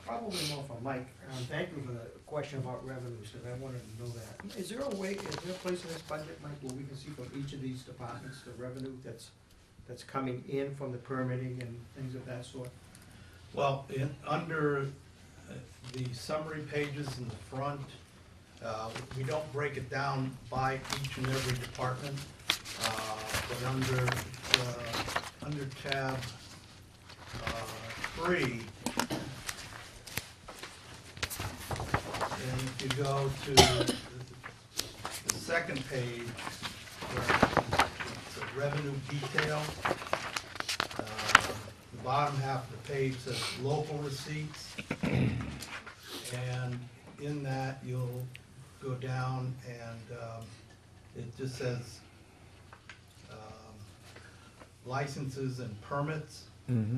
Probably more for Mike. Thank you for the question about revenues, because I wanted to know that. Is there a way, is there a place in this budget, Mike, where we can see from each of these departments the revenue that's coming in from the permitting and things of that sort? Well, under the summary pages in the front, we don't break it down by each and every department, but under tab 3, and if you go to the second page, where it's a revenue detail, the bottom half of the page says local receipts, and in that you'll go down and it just says licenses and permits. Mm-hmm.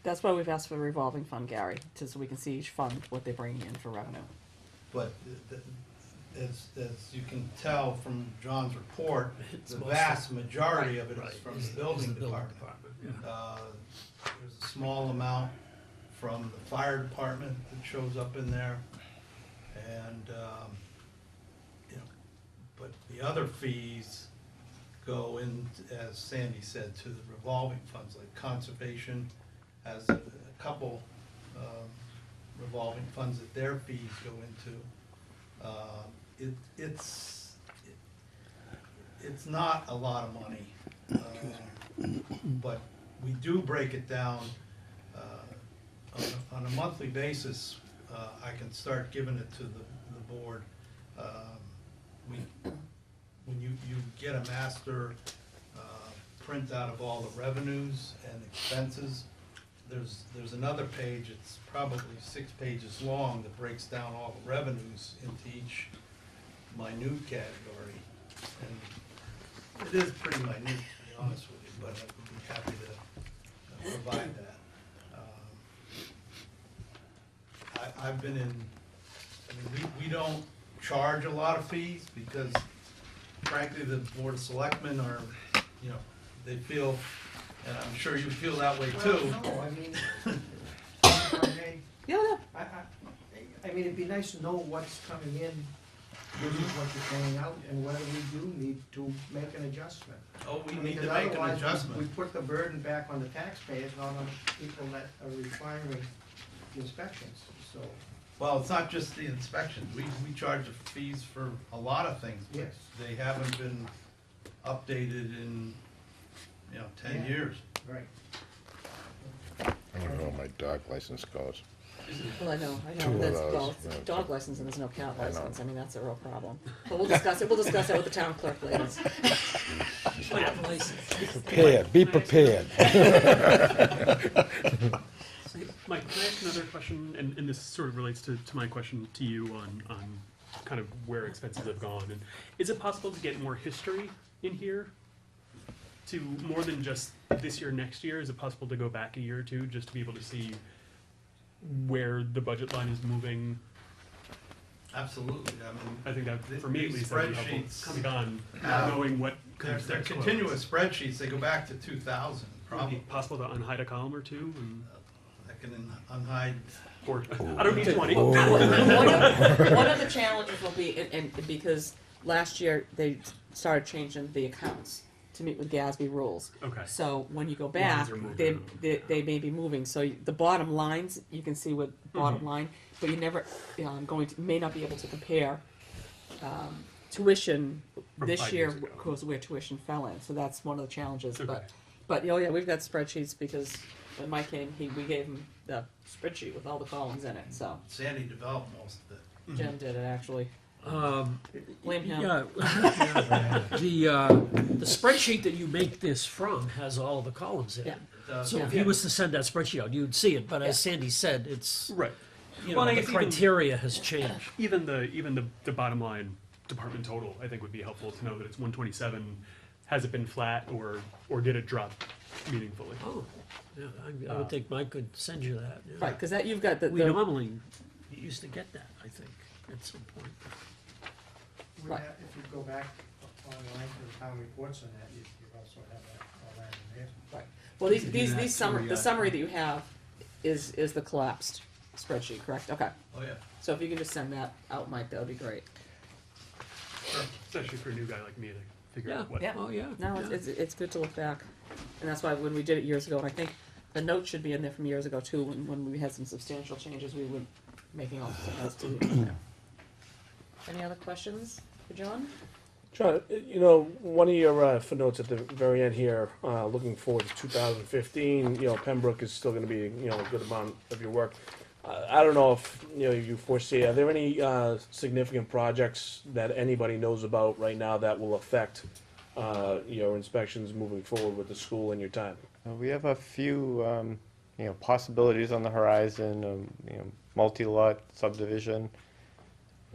That's why we've asked for a revolving fund, Gary, so we can see each fund, what they're bringing in for revenue. But as you can tell from John's report, It's the mostly- vast majority of it Right, is from is the building department. yeah. There's a small amount from the fire department that shows up in there, and, you know, but the other fees go in, as Sandy said, to the revolving funds, like conservation has a couple revolving funds that their fees go into. It's not a lot of money, but we do break it down on a monthly basis. I can start giving it to the board. When you get a master printout of all the revenues and expenses, there's another page, it's probably 6 pages long, that breaks down all the revenues into each minute category. And it is pretty minute, to be honest with you, but I would be happy to provide that. I've been in, I mean, we don't charge a lot of fees because frankly, the Board of Selectmen are, you know, they feel, and I'm sure you feel that way too. Well, no, I mean, if I may, Yeah, I mean, it'd be nice to know what's coming in versus what you're paying out, and whether we do need to make an adjustment. Oh, we I mean, need to 'cause make an otherwise we adjustment. put the burden back on the taxpayers, not on people that are requiring the inspections, so, Well, it's not just the inspections. We charge fees for a lot of things. But yes. they haven't been updated in, 10 Yeah. years. Right. I don't know what my dog license goes. well, I know, Two of that's, those, well, it's yeah. dog license and there's no cat I know. license, I mean, that's a real problem. But we'll discuss it with the town clerk later. Prepared, be prepared. Mike, can I ask another question? And this sort of relates to my question to you on kind of where expenses have gone. And is it possible to get more history in here? To more than just this year, next year? Is it possible to go back a year or two just to be able to see where the budget line is moving? Absolutely. I mean, I think that, for me at these least, that would be helpful, spreadsheets coming on, have- knowing what kind they're of continuous spreadsheets. They go back to 2000, Would it be probably. possible to unhide a column or two? And, I can unhide. or, I don't need 20. One of the challenges will be, and because last year they started changing the accounts to meet with GASB rules. Okay. So when you go back, Lines are moving. they may be moving, so the bottom lines, you can see what bottom Mm-hmm. line, but you never, may not be able to compare, tuition From this 5 year, years ago. because where tuition fell in, so that's one of the challenges, Okay. but, oh yeah, we've got spreadsheets, because when Mike came, we gave him the spreadsheet with all the columns in it, so Sandy developed most of it. Jim did it actually. Blame him. Yeah, the spreadsheet that you make this from has all of the columns in it. Yeah. So if Yeah. he was to send that spreadsheet out, you'd see it, but as Sandy said, it's, Right. you Well, know, I the guess even- criteria has changed. Even the bottom line department total, I think, would be helpful to know that it's 127 has it been flat or did it drop meaningfully? Oh, yeah, I would think Mike could send you that. Yeah. Right, because that, you've got the. We normally used to get that, I think, at some point. Right. If you go back online to the town reports on that, you also have that, all that in there. Right. Well, the summary that you have is the collapsed spreadsheet, correct? Okay. Oh, yeah. So if you can just send that out, Mike, that would be great. Especially for a new guy like me to figure Yeah. out what. Yeah. Oh, yeah. No, yeah. it's good to look back. And that's why when we did it years ago, and I think the note should be in there from years ago too, when we had some substantial changes, we were making all sorts of notes. Any other questions for John? John, one of your footnotes at the very end here, looking forward to 2015, Pembroke is still going to be, a good amount of your work. I don't know if, you foresee, are there any significant projects that anybody knows about right now that will affect your inspections moving forward with the school and your time? We have a few, possibilities on the horizon. Multi-lot subdivision.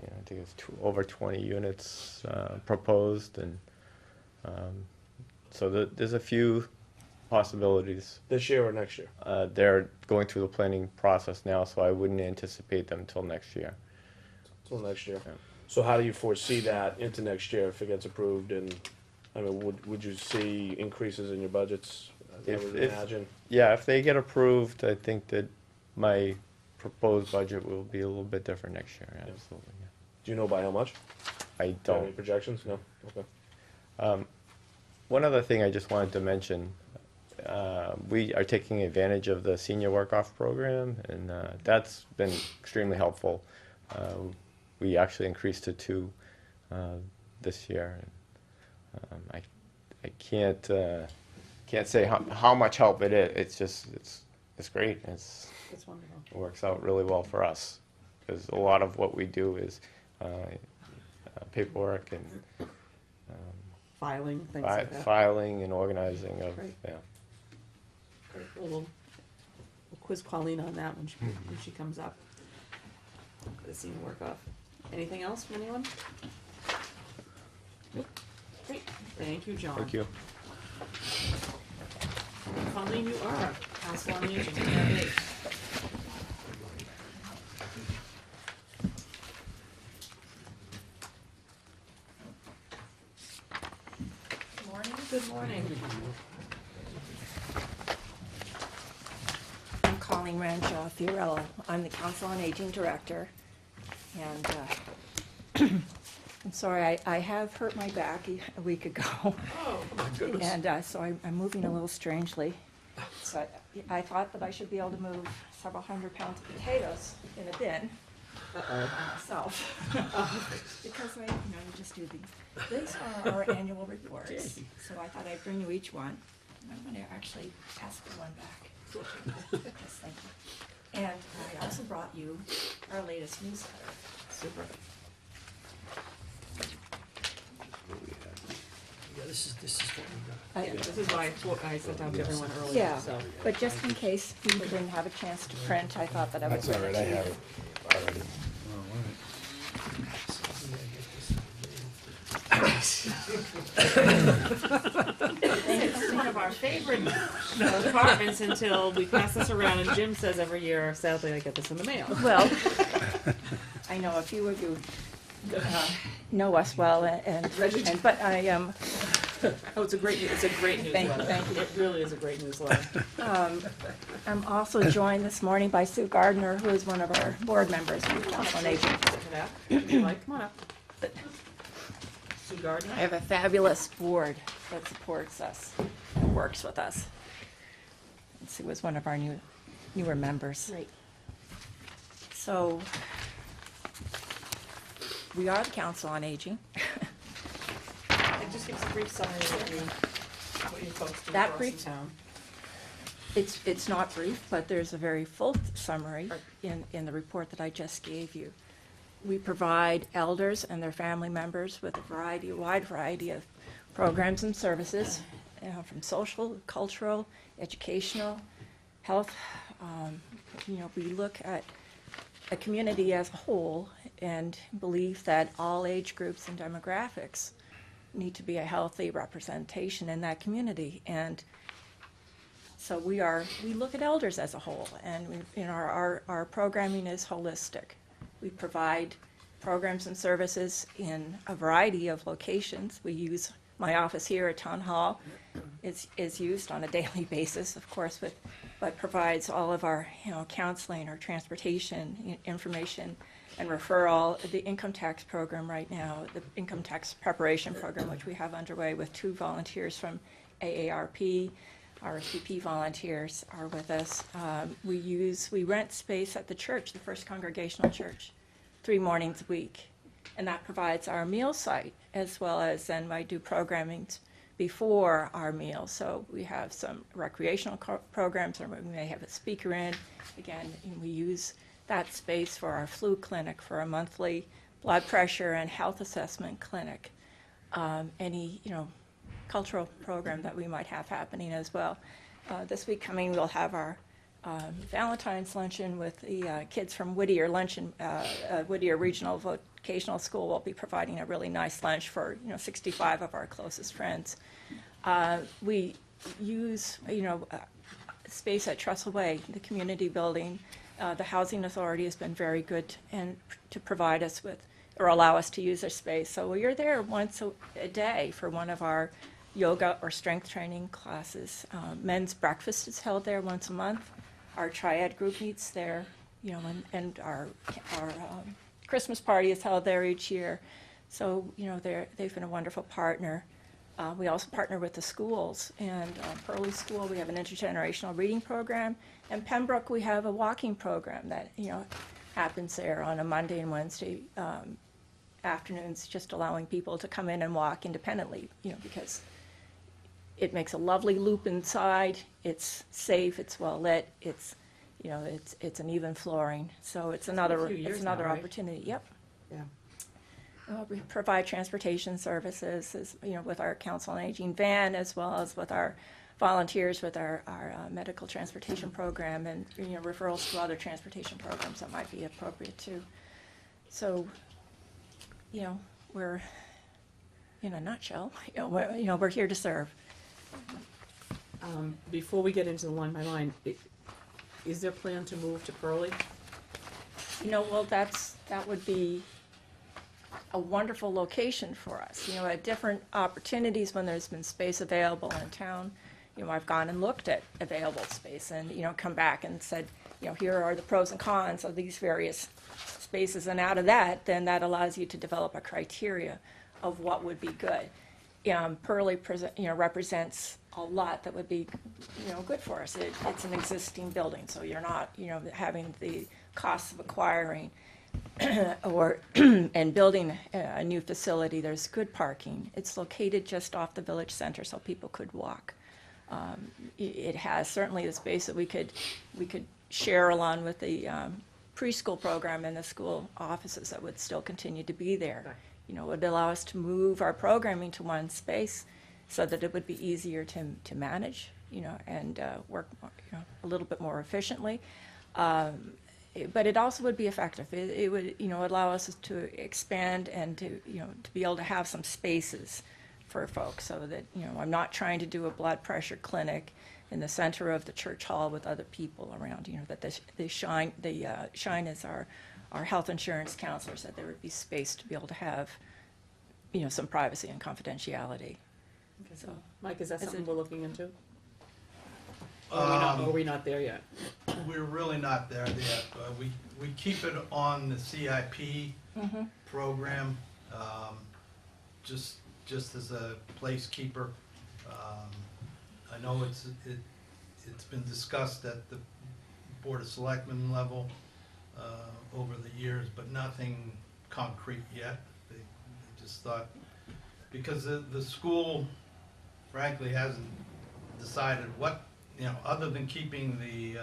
I think it's over 20 units proposed, and so there's a few possibilities. This year or next year? They're going through the planning process now, so I wouldn't anticipate them till next year. Till next year. Yeah. So how do you foresee that into next year if it gets approved? And I mean, would you see increases in your budgets? I would imagine. Yeah, if they get approved, I think that my proposed budget will be a little bit different next year. Yeah. Absolutely. Yeah. Do you know by how much? I Do you have any don't. projections? No? Okay. One other thing I just wanted to mention, we are taking advantage of the senior work-off program, and that's been extremely helpful. We actually increased to 2 this year. And, I can't say how much help it is. It's great. It's wonderful. It works out really well for us, because a lot of what we do is paperwork and Filing, things like that. filing and organizing of, Great. yeah. Great. We'll quiz Colleen on that when she comes up. The scene work off. Anything else from anyone? Nope. Great. Thank you, John. Thank you. Colleen, you are Council on Aging. Yeah. Good morning. I'm Colleen Rancho Fiorello. I'm the Council on Aging Director. And I'm sorry, I have hurt my back a week ago. Oh, my goodness. And so I'm moving a little strangely. So I thought that I should be able to move several hundred pounds of potatoes in a bin myself. Because I just do these. These are our annual reports. So I thought I'd bring you each one. I'm going to actually ask for one back. Yes, thank you. And I also brought you our latest newsletter. Super. Yeah, this is what we got. Yeah, this is why I sent out to everyone earlier. Yeah, So. but just in case people didn't have a chance to print, I thought that I would bring it to you. Already. It's one of our favorite departments until we pass this around, and Jim says every year, sadly, I get this in the mail. Well, I know a few of you know us well, but I am. Oh, it's a great newsletter. Thank you. It really is a great newsletter. I'm also joined this morning by Sue Gardner, who is one of our board members of the Council on Aging. If you like, come on up. Sue Gardner. I have a fabulous board that supports us, and works with us. And Sue was one of our newer members. Great. So, we are the Council on Aging. And just give us a brief summary of what you folks do That for us in brief- town. It's not brief, but there's a very full summary in the report that I just gave you. We provide elders and their family members with a wide variety of programs and services, from social, cultural, educational, health. We look at a community as a whole and believe that all age groups and demographics need to be a healthy representation in that community. And so we look at elders as a whole, and our programming is holistic. We provide programs and services in a variety of locations. We use my office here at Town Hall. Is used on a daily basis, of course, but provides all of our counseling, our transportation information and referral. The income tax program right now, the income tax preparation program, which we have underway with 2 volunteers from AARP. Our RSVP volunteers are with us. We rent space at the church, the First Congregational Church, 3 mornings a week. And that provides our meal site, as well as then I do programming before our meals. So we have some recreational programs, or we may have a speaker in. Again, we use that space for our flu clinic, for a monthly blood pressure and health assessment clinic. Any, cultural program that we might have happening as well. This week coming, we'll have our Valentine's luncheon with the kids from Whittier Whittier Regional Vocational School. Will be providing a really nice lunch for 65 of our closest friends. We use space at Trestle Way, the community building. The Housing Authority has been very good and to provide us with or allow us to use their space. So we are there once a day for one of our yoga or strength training classes. Men's breakfast is held there once a month. Our triad group meets there, and our Christmas party is held there each year. So, they've been a wonderful partner. We also partner with the schools, and Pearly School, we have an intergenerational reading program, and Pembroke, we have a walking program that, happens there on a Monday and Wednesday afternoons, just allowing people to come in and walk independently, because it makes a lovely loop inside. It's safe. It's well lit. It's an even flooring. So it's another opportunity. Yep. Yeah. We provide transportation services, with our Council on Aging van, as well as with our volunteers with our medical transportation program, and referrals to other transportation programs that might be appropriate too. So, we're in a nutshell. We're here to serve. Before we get into the line by line, is there a plan to move to Pearly? Well, that would be a wonderful location for us. At different opportunities when there's been space available in town, I've gone and looked at available space and, come back and said, here are the pros and cons of these various spaces. And out of that, then that allows you to develop a criteria of what would be good. Pearly, represents a lot that would be, good for us. It's an existing building, so you're not, having the costs of acquiring and building a new facility. There's good parking. It's located just off the village center, so people could walk. It has certainly the space that we could share along with the preschool program and the school offices that would still continue to be there. It would allow us to move our programming to one space so that it would be easier to manage, and work, a little bit more efficiently. But it also would be effective. It would, allow us to expand and to be able to have some spaces for folks, so that, I'm not trying to do a blood pressure clinic in the center of the church hall with other people around, that the Shine is our health insurance counselor said there would be space to be able to have, some privacy and confidentiality. Okay, so, Mike, is that something we're looking into? Or are we not there yet? We're really not there yet. We keep it on the CIP program, just as a placekeeper. I know it's been discussed at the Board of Selectmen level over the years, but nothing concrete yet. They just thought, because the school frankly hasn't decided what, other than keeping the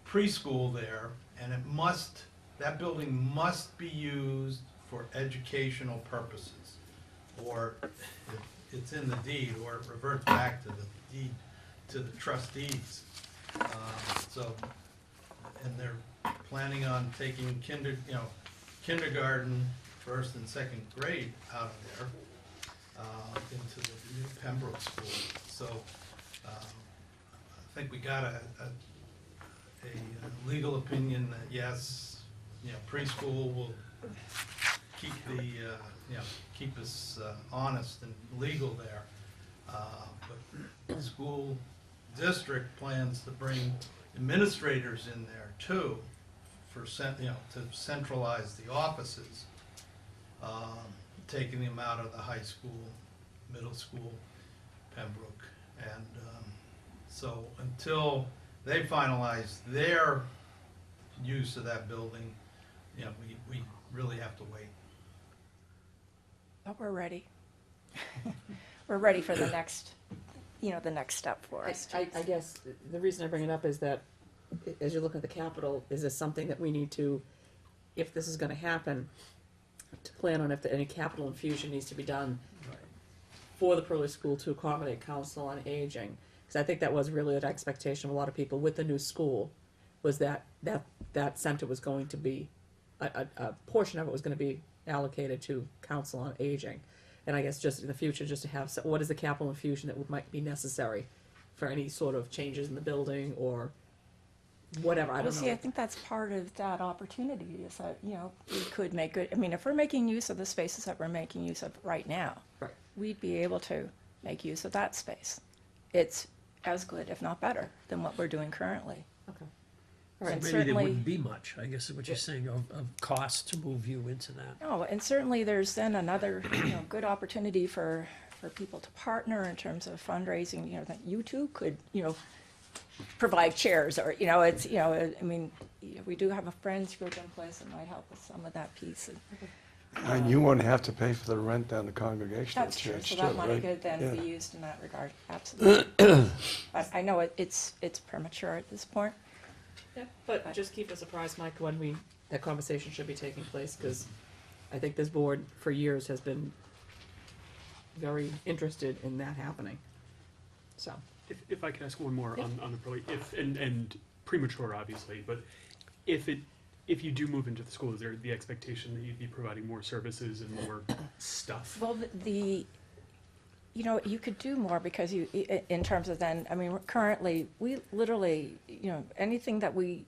preschool there, and that building must be used for educational purposes, or it's in the deed, or it reverts back to the deed, to the trustees. And they're planning on taking kindergarten first and second grade out of there into the new Pembroke school. So I think we got a legal opinion that yes, preschool will keep the keep us honest and legal there. But the school district plans to bring administrators in there too, for to centralize the offices, taking them out of the high school, middle school, Pembroke, and so until they finalize their use of that building, we really have to wait. But we're ready. We're ready for the next, the next step for us. I guess the reason I bring it up is that as you look at the capital, is this something that we need to, if this is gonna happen, to plan on if any capital infusion needs to be done for the Pearly School to accommodate Council on Aging? Because I think that was really an expectation of a lot of people with the new school, was that center was going to be, a portion of it was gonna be allocated to Council on Aging. And I guess just in the future, just to have, what is the capital infusion that might be necessary for any sort of changes in the building or whatever, I don't know. See, I think that's part of that opportunity, is that, we could make good, if we're making use of the spaces that we're making use of right now, Right. we'd be able to make use of that space. It's as good, if not better, than what we're doing currently. Okay. And Maybe there certainly- wouldn't be much, I guess is what you're saying, of cost to move you into that. No, and certainly there's then another, good opportunity for people to partner in terms of fundraising, that you too could, provide chairs, or, it's, we do have a friends group in place that might help with some of that piece. And you wouldn't have to pay for the rent down the congregational That's true, church so too, that money right? could then Yeah. be used in that regard, absolutely. But I know it's premature at this point. Yeah, but just keep us apprised, Mike, when that conversation should be taking place, because I think this board for years has been very interested in that happening. So, If I could ask one more on the Pearly, and premature obviously, but if you do move into the school, is there the expectation that you'd be providing more services and more stuff? Well, you could do more, because in terms of then, currently, we literally, anything that we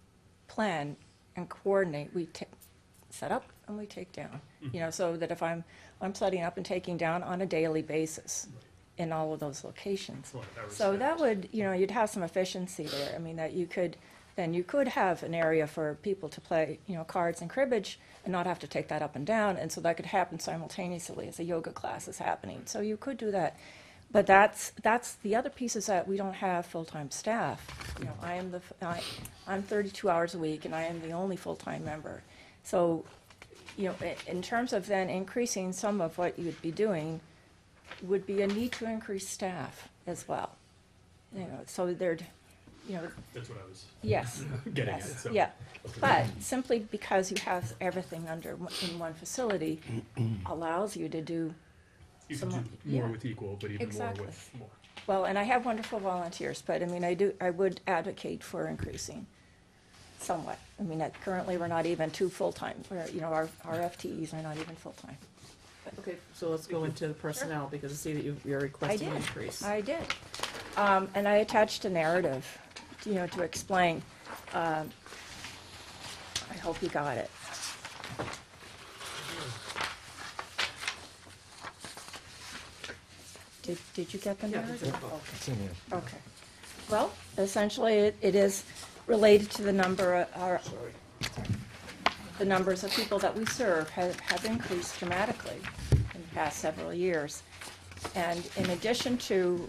plan and coordinate, we set up and we take down. So that if I'm setting up and taking down on a daily basis in all of those locations. So that would, you'd have some efficiency there. That you could have an area for people to play, cards and cribbage and not have to take that up and down. And so that could happen simultaneously as a yoga class is happening. So you could do that. But that's the other piece, is that we don't have full-time staff. I'm 32 hours a week, and I am the only full-time member. So, in terms of then increasing some of what you'd be doing, would be a need to increase staff as well. So there'd, That's what I was yes. getting yes, at, so. Yeah, but simply because you have everything in one facility allows you to do. You can do somewhat- more yeah. with equal, but even Exactly. more with more. Well, and I have wonderful volunteers, but I would advocate for increasing somewhat. Currently, we're not even two full-time, our FTEs are not even full-time. okay, so let's go into the personnel, because I see that you're requesting an increase. I did. And I attached a narrative, to explain. I hope you got it. Did you get the narrative? It's in here. Okay. Well, essentially, it is related to the number, the numbers of people that we serve have increased dramatically in the past several years. And in addition to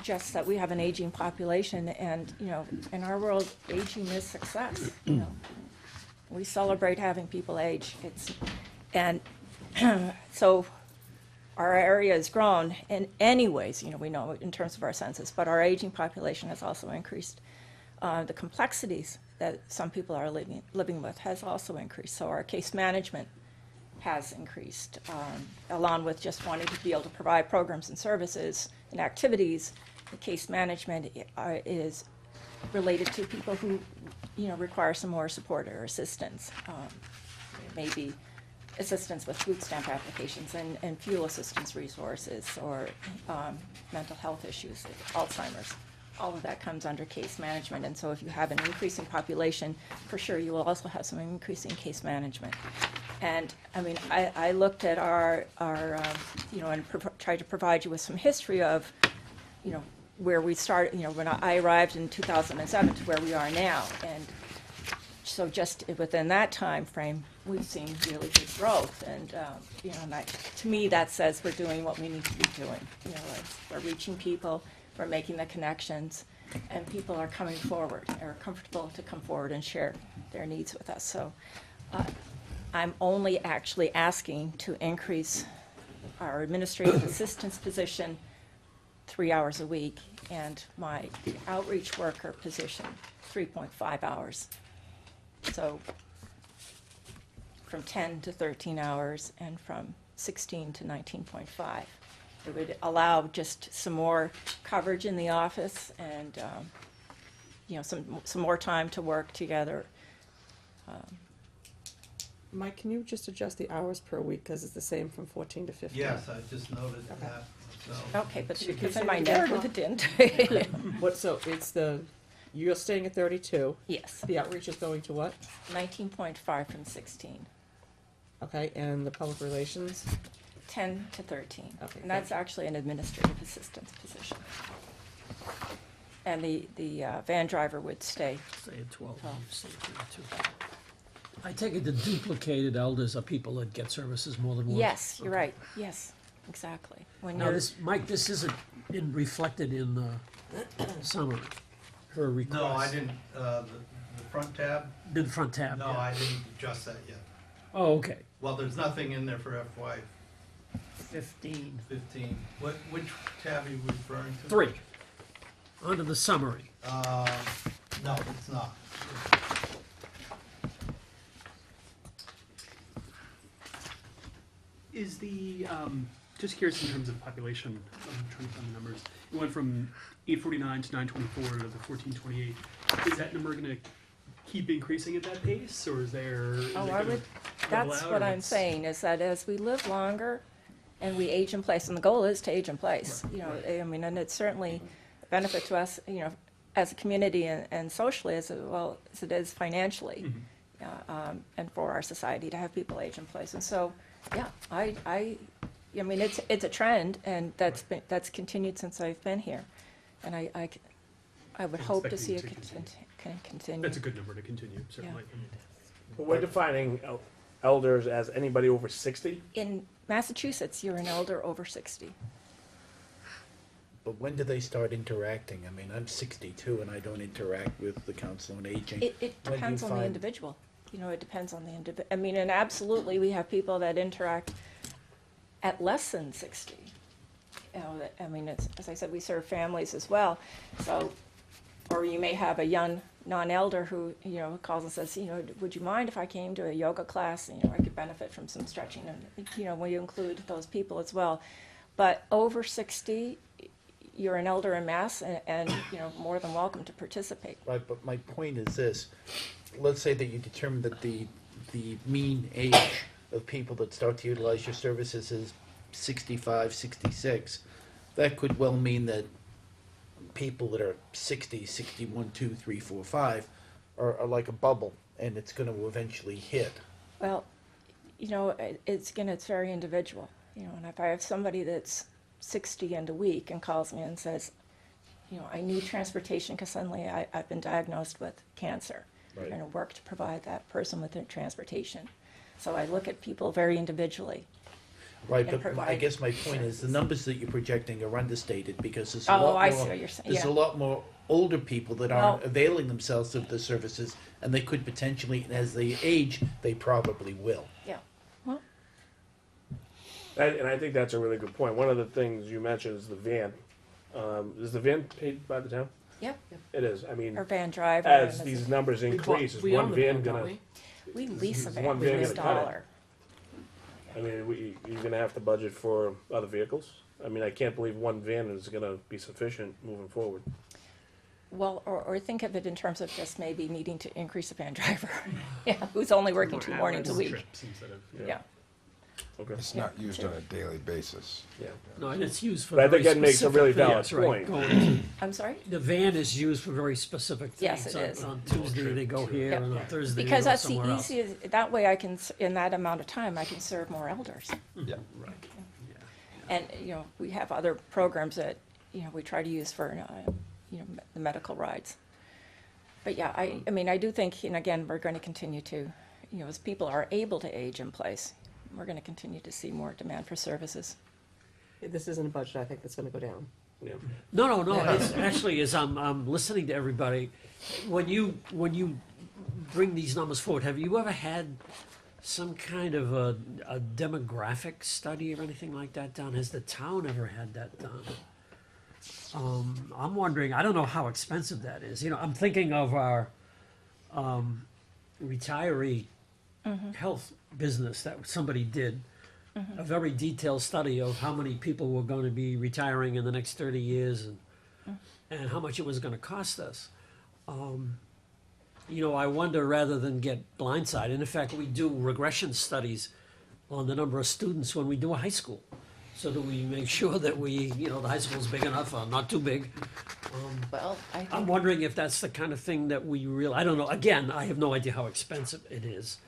just that we have an aging population, and, in our world, aging is success, We celebrate having people age. And so our area has grown in any ways, we know in terms of our census, but our aging population has also increased. The complexities that some people are living with has also increased. So our case management has increased, along with just wanting to be able to provide programs and services and activities. The case management is related to people who, require some more support or assistance. Maybe assistance with food stamp applications and fuel assistance resources or mental health issues, Alzheimer's. All of that comes under case management, and so if you have an increasing population, for sure you will also have some increasing case management. And I mean, I looked at our you know, and tried to provide you with some history of, you know, where we started, you know, when I arrived in 2007 to where we are now. And so just within that time frame, we've seen really good growth. And, you know, and to me, that says we're doing what we need to be doing. You know, we're reaching people, we're making the connections, and people are coming forward, are comfortable to come forward and share their needs with us. So I'm only actually asking to increase our administrative assistance position 3 hours a week, and my outreach worker position 3.5 hours. So from 10 to 13 hours and from 16 to 19.5. It would allow just some more coverage in the office and you know, some more time to work together. Mike, can you just adjust the hours per week, because it's the same from 14 to 15? Yes, I just noted that. So. Okay, but Can you because say in my that again? narrative it didn't. What, so it's you're staying at 32? Yes, The outreach is going to what? 19.5 from 16, Okay, and the public relations? 10 to 13. Okay, And that's actually an administrative assistance position. And the van driver would stay. Say at 12, Oh. you say 32. I take it the duplicated elders are people that get services more than once? Yes, you're Okay. right, yes, exactly. When Now, you're, this, Mike, this isn't reflected in the summary, her request. No, I didn't, the front tab? Did the front tab? No, yeah. I didn't adjust that yet. Oh, okay. Well, there's nothing in there for FY 15. 15. Which tab are you referring to? 3, under the summary. No, it's not. Is the, just curious in terms of population, I'm trying to find the numbers. It went from 849 to 924 to the 1428. Is that number gonna keep increasing at that pace, or is there? that's what I'm saying, is that as we live longer and we age in place, and the goal is to age in place, you know, I mean, and it's certainly a benefit to us, you know, as a community and socially as well as it is financially, and for our society to have people age in place. And so, yeah, I mean, it's a trend, and that's continued since I've been here, and I would hope to see it continue. That's a good number to continue, certainly. But we're defining elders as anybody over 60? In Massachusetts, you're an elder over 60. But when do they start interacting? I mean, I'm 62 and I don't interact with the Council on Aging. It When do you depends on the find- individual. You know, it depends on the individual. I mean, and absolutely, we have people that interact at less than 60. You know, I mean, it's, as I said, we serve families as well. So, or you may have a young non-elder who, you know, calls and says, you know, would you mind if I came to a yoga class? You know, I could benefit from some stretching. And, you know, we include those people as well. But over 60, you're an elder en masse and, you know, more than welcome to participate. Right, but my point is this, let's say that you determine that the mean age of people that start to utilize your services is 65, 66. That could well mean that people that are 60, 61, 2, 3, 4, 5 are like a bubble, and it's going to eventually hit. Well, you know, it's very individual. You know, and if I have somebody that's 60 and a week and calls me and says, you know, I need transportation because suddenly I've been diagnosed with cancer. Right. We're going to work to provide that person with their transportation. So I look at people very individually. Right, And but I provide guess my point is the numbers that you're projecting are understated because there's a Oh, lot I more. see what you're saying, There's yeah. a lot more older people that aren't Well- availing themselves of the services, and they could potentially, and as they age, they probably will. Yeah. Well, And I think that's a really good point. One of the things you mentioned is the van. Is the van paid by the town? yep. It is. I mean, Or van driver. as and these numbers We increase, is own one the van don't gonna? we? we lease a is van one for van this gonna cut it? dollar. I mean, you're gonna have to budget for other vehicles? I mean, I can't believe one van is gonna be sufficient moving forward. Well, or think of it in terms of just maybe needing to increase a van driver. Yeah, who's only working More 2 mornings a hours, week. trips instead of, Yeah. Okay. It's not used on a daily basis. Yeah. No, and it's used for But I very think that makes a really specific valid things, right, point. going I'm sorry? to- The van is used for very specific things. Yes, it On- is. On Tuesday, they go here, Yeah. and on Thursday, they Because go that's the somewhere else. easiest, that way I can, in that amount of time, I can serve more elders. Yeah. Right. And, we have other programs that, we try to use for, the medical rides. But yeah, I mean, I do think, and again, we're going to continue to, as people are able to age in place, we're going to continue to see more demand for services. This isn't a budget, I think that's gonna go down. Yeah. No, it's actually, as I'm listening to everybody, when you bring these numbers forward, have you ever had some kind of a demographic study or anything like that done? Has the town ever had that done? I'm wondering, I don't know how expensive that is. I'm thinking of our retiree health business that somebody did. A very detailed study of how many people were going to be retiring in the next 30 years and how much it was going to cost us. I wonder, rather than get blindsided, and in fact, we do regression studies on the number of students when we do a high school, so that we make sure that the high school's big enough or not too big. Well, I think. I'm wondering if that's the kind of thing that we really, I don't know, again, I have no idea how expensive it is.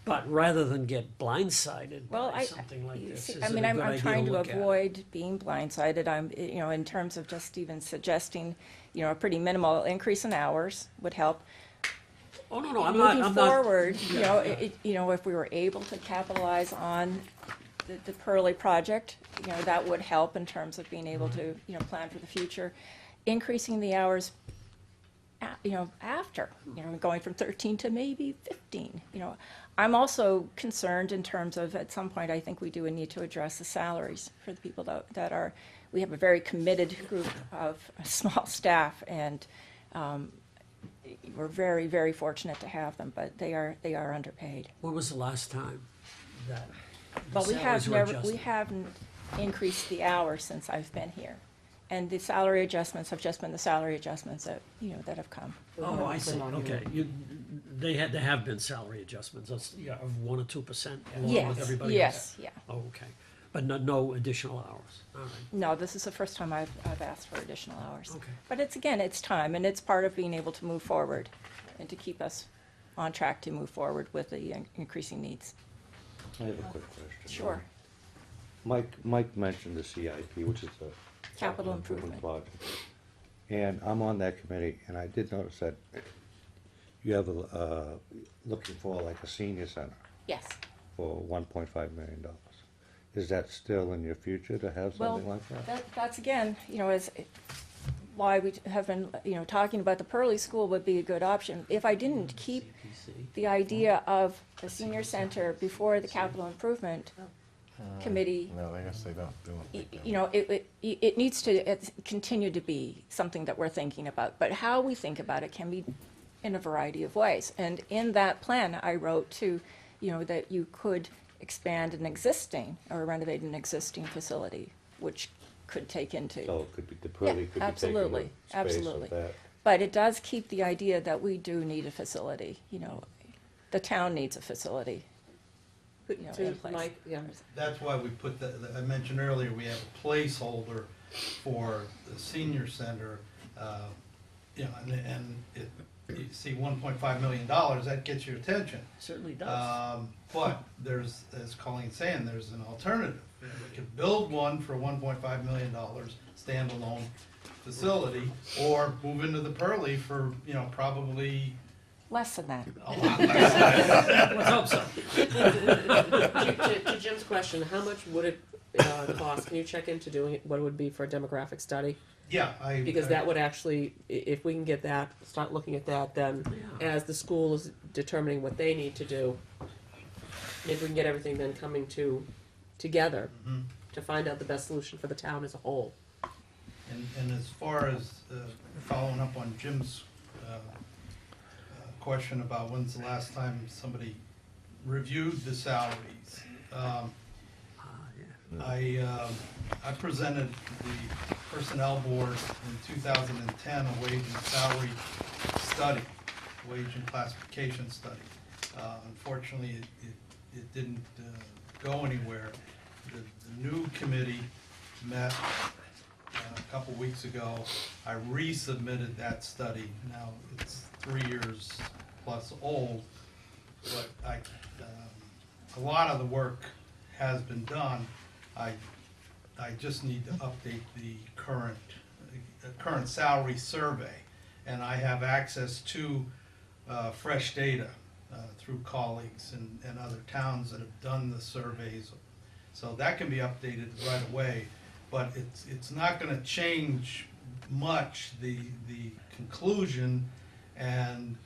But rather than get blindsided Well, by something like this, see, is I it mean, a I'm good idea trying to look at? avoid being blindsided. In terms of just even suggesting, a pretty minimal increase in hours would help. Oh, no, I'm Moving not. forward, Yeah. if we were able to capitalize on the Pearly project, that would help in terms of being able to, plan for the future. Increasing the hours, after, going from 13 to maybe 15, I'm also concerned in terms of, at some point, I think we do need to address the salaries for the people that are, we have a very committed group of small staff, and we're very, very fortunate to have them, but they are underpaid. When was the last time that the But we have salaries were never, we adjusted? haven't increased the hours since I've been here. And the salary adjustments have just been the salary adjustments that, that have come. Oh, I see, okay. There have been salary adjustments, of 1 or 2% along with Yes, everybody else? yes, yeah. Oh, okay. But no additional hours, all right. No, this is the first time I've asked for additional hours. Okay. But it's time, and it's part of being able to move forward and to keep us on track to move forward with the increasing needs. I have a quick question. Sure. Mike mentioned the CIP, which is a Capital improvement. project. And I'm on that committee, and I did notice that you have looking for like a senior center Yes. for $1.5 million. Is that still in your future to have something like that? That's again, is why we have been, talking about the Pearly School would be a good option. If I didn't keep the idea of a senior center before the capital improvement committee, No, I guess they don't do it. it needs to continue to be something that we're thinking about. But how we think about it can be in a variety of ways. And in that plan, I wrote to, that you could expand an existing or renovate an existing facility, which could take into. So it could be, the Pearly could be taking absolutely, the space absolutely. of that. But it does keep the idea that we do need a facility, the town needs a facility. In place. Mike, yeah. That's why we put I mentioned earlier, we have a placeholder for the senior center, and you see $1.5 million, that gets your attention. Certainly does. But there's, as Colleen's saying, there's an alternative. We could build one for $1.5 million, standalone facility, or move into the Pearly for, probably Less than that. a lot less. Let's hope so. To Jim's question, how much would it cost? Can you check into doing it, what it would be for a demographic study? Yeah, Because that would actually, if we can get that, start looking at that, then as the school is determining what they need to do, if we can get everything then coming together to find out the best solution for the town as a whole. And as far as following up on Jim's question about when's the last time somebody reviewed the salaries, I presented the personnel board in 2010 a wage and salary study, wage and classification study. Unfortunately, it didn't go anywhere. The new committee met a couple weeks ago. I resubmitted that study. Now, it's 3 years plus old, but a lot of the work has been done. I just need to update the current salary survey, and I have access to fresh data through colleagues and other towns that have done the surveys. So that can be updated right away, but it's not going to change much the conclusion. And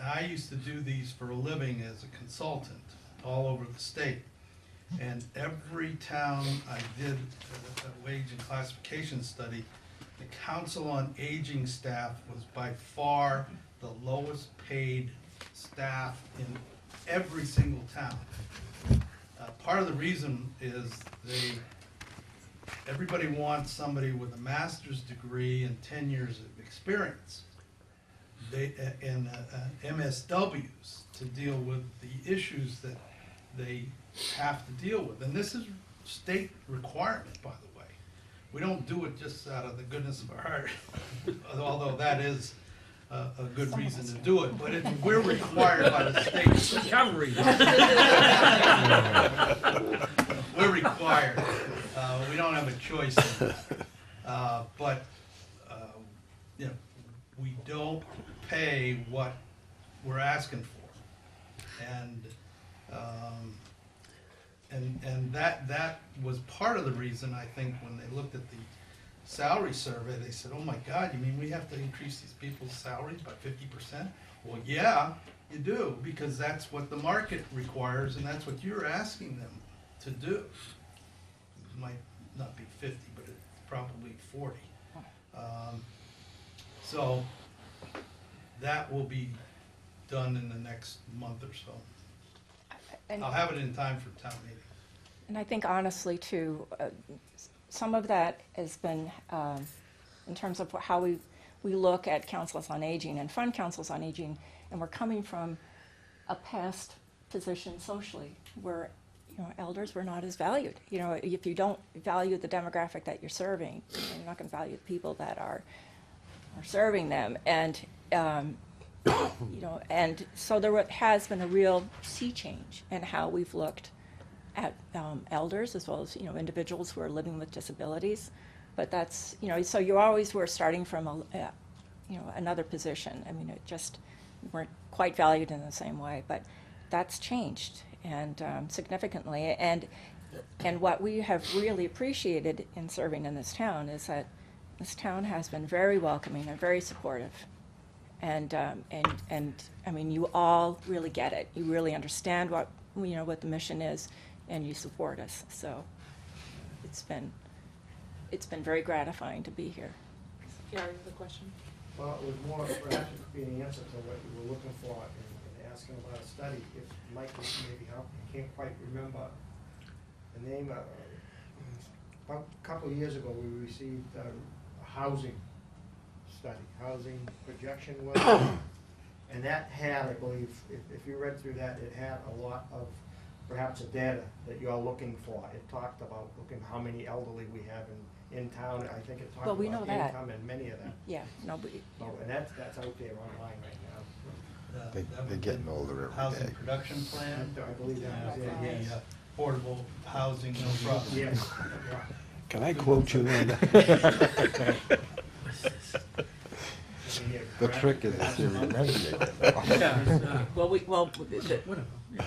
I used to do these for a living as a consultant all over the state. And every town I did a wage and classification study, the Council on Aging staff was by far the lowest paid staff in every single town. Part of the reason is everybody wants somebody with a master's degree and 10 years of experience and MSWs to deal with the issues that they have to deal with. And this is state requirement, by the way. We don't do it just out of the goodness of our heart, although that is a good reason to do it, but we're required by the state. Recovery. We're required. We don't have a choice. But you know, we don't pay what we're asking for, and that was part of the reason, I think, when they looked at the salary survey, they said, oh my God, you mean we have to increase these people's salaries by 50%? Well, yeah, you do, because that's what the market requires, and that's what you're asking them to do. It might not be 50, but it's probably 40. So that will be done in the next month or so. And- I'll have it in time for town meeting. And I think honestly, too, some of that has been, in terms of how we look at councils on aging and fund councils on aging, and we're coming from a past position socially where, elders were not as valued. If you don't value the demographic that you're serving, you're not going to value the people that are serving them. And, and so there has been a real sea change in how we've looked at elders as well as individuals who are living with disabilities, but that's so you always were starting from another position. I mean, it just weren't quite valued in the same way, but that's changed and significantly. And what we have really appreciated in serving in this town is that this town has been very welcoming and very supportive. And I mean, you all really get it. You really understand what the mission is, and you support us. So it's been very gratifying to be here. Gary, the question? Well, it was more, perhaps it could be an answer to what you were looking for in asking about a study. If Mike could maybe help, I can't quite remember the name. About a couple of years ago, we received a housing study, housing projection was, and that had, I believe, if you read through that, it had a lot of perhaps a data that you're looking for. It talked about how many elderly we have in town. I think it talked Well, we about know that. income and many of them. Yeah, nobody. So, and that's out there online right now. They're getting older every Housing day. production plan. I believe that was it, yes. The affordable housing, no problem. Yes. Can I quote you on that? The trick is to remember it. Well,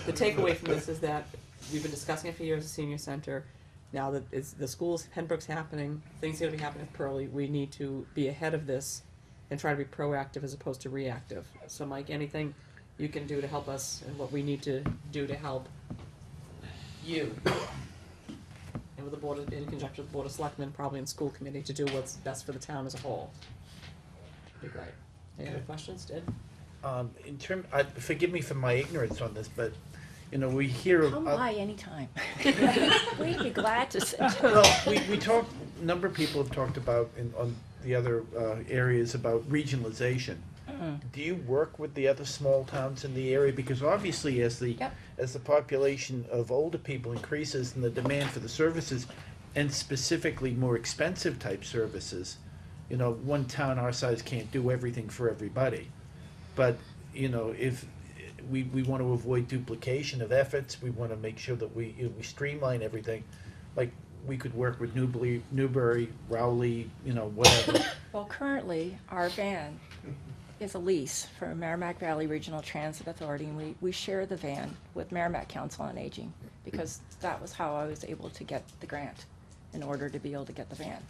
the takeaway from this is that we've been discussing it for years at Senior Center. Now that the schools, Pembroke's happening, things are going to be happening with Pearlie, we need to be ahead of this and try to be proactive as opposed to reactive. So Mike, anything you can do to help us and what we need to do to help you and with the board, in conjunction with the Board of Selectmen, probably in school committee, to do what's best for the town as a whole. Be great. Any other questions, Ed? Forgive me for my ignorance on this, but we hear Come by anytime. We'd be glad to sit. Well, we talked. A number of people have talked about on the other areas about regionalization, Do you work with the other small towns in the area? Because obviously as the population of older people increases and the demand for the services, and specifically more expensive type services, you know, one town our size can't do everything for everybody. But, you know, if we want to avoid duplication of efforts, we want to make sure that we streamline everything. Like, we could work with Newbury, Rowley, you know, whatever. Well, currently, our van is a lease for Merrimack Valley Regional Transit Authority, and we share the van with Merrimack Council on Aging, because that was how I was able to get the grant, in order to be able to get the van.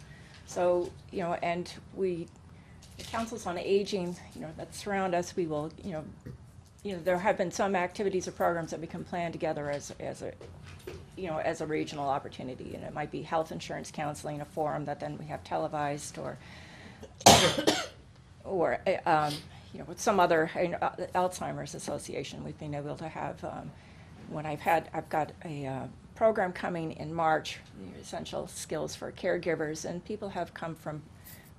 So, you know, and the councils on aging, you know, that surround us, we will, you know, there have been some activities or programs that we can plan together as a regional opportunity, and it might be health insurance counseling, a forum that then we have televised, or you know, with some other, Alzheimer's Association, we've been able to have, I've got a program coming in March, essential skills for caregivers, and people have come from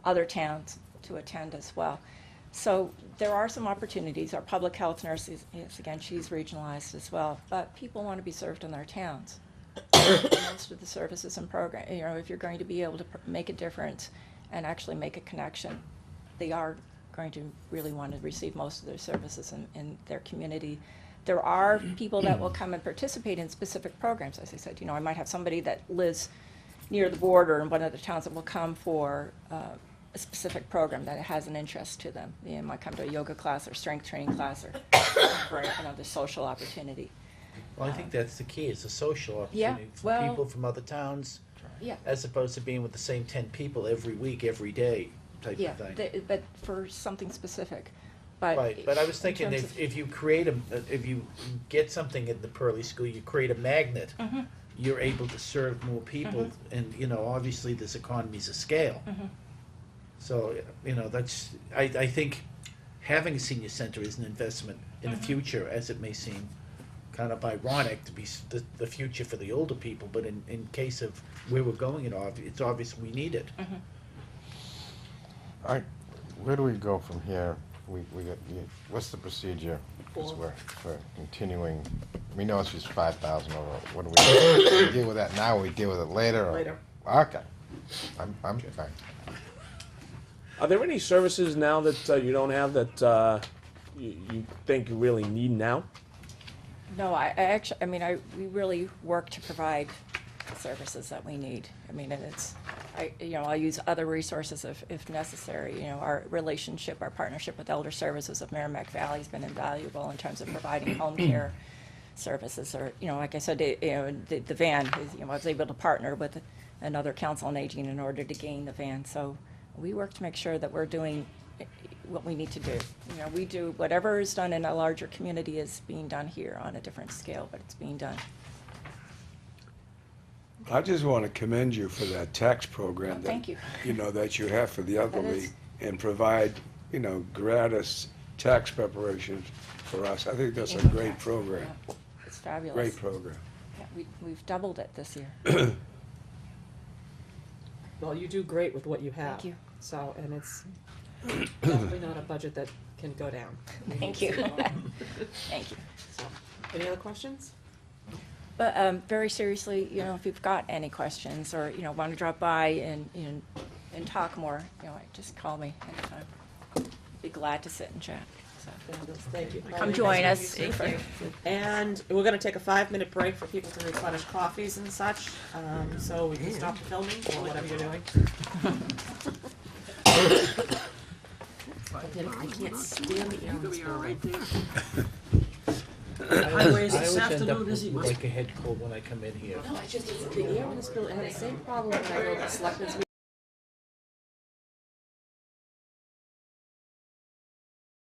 other towns to attend as well. So there are some opportunities. Our public health nurse is again, she's regionalized as well, but people want to be served in their towns. Most of the services and program, you know, if you're going to be able to make a difference and actually make a connection, they are going to really want to receive most of their services in their community. There are people that will come and participate in specific programs. As I said, you know, I might have somebody that lives near the border in one of the towns that will come for a specific program that has an interest to them. They might come to a yoga class or strength training class or for another social opportunity. Well, I think that's the key, it's a social Yeah, opportunity for well- people from other towns, Yeah. as opposed to being with the same 10 people every week, every day type Yeah, of thing. but for something specific. But Right, but I was in thinking terms if you create if you get something in the Pearly School, you create a magnet, Mhm. you're able to serve more people, Mhm. and, you know, obviously there's economies of scale. Mhm. So, you know, I think having a senior center is an investment in the Mhm. future, as it may seem kind of ironic to be the future for the older people, but in case of where we're going, it's obvious we need it. Mhm. All right, where do we go from here? What's the procedure? Because we're continuing, we know it's just 5,000 over, what do we deal with that now, or we deal with it later? Or- Later. Okay, I'm fine. Are there any services now that you don't have that you think you really need now? No, we really work to provide the services that we need. I mean, and I'll use other resources if necessary. You know, our partnership with Elder Services of Merrimack Valley has been invaluable in terms of providing home care services. Or, you know, like I said, the van, I was able to partner with another council on aging in order to gain the van. So we work to make sure that we're doing what we need to do. You know, we do whatever is done in a larger community is being done here on a different scale, but it's being done. I just want to commend you for that tax program that, Thank you. you know, that you have for the elderly is- and provide, you know, gratis tax preparations for us. I think that's a great program. Yeah, it's fabulous. Great program. Yeah, we've doubled it this year. Well, you do great with what you have. Thank you. So, and it's definitely not a budget that can go down. Thank you. Thank you. So, any other questions? But very seriously, you know, if you've got any questions or, you know, want to drop by and talk more, you know, just call me anytime. Be glad to sit and chat. So, Thank you. come join us. Thank you. And we're gonna take a 5-minute break for people to replenish coffees and such, so we can stop the filming or whatever you're doing. I can't stand the air in this building. Highways I this always end up afternoon, is he? with like a head cold when I come in here. No, it's just, the air in this building, I had the same problem when I go to the selectmen's meeting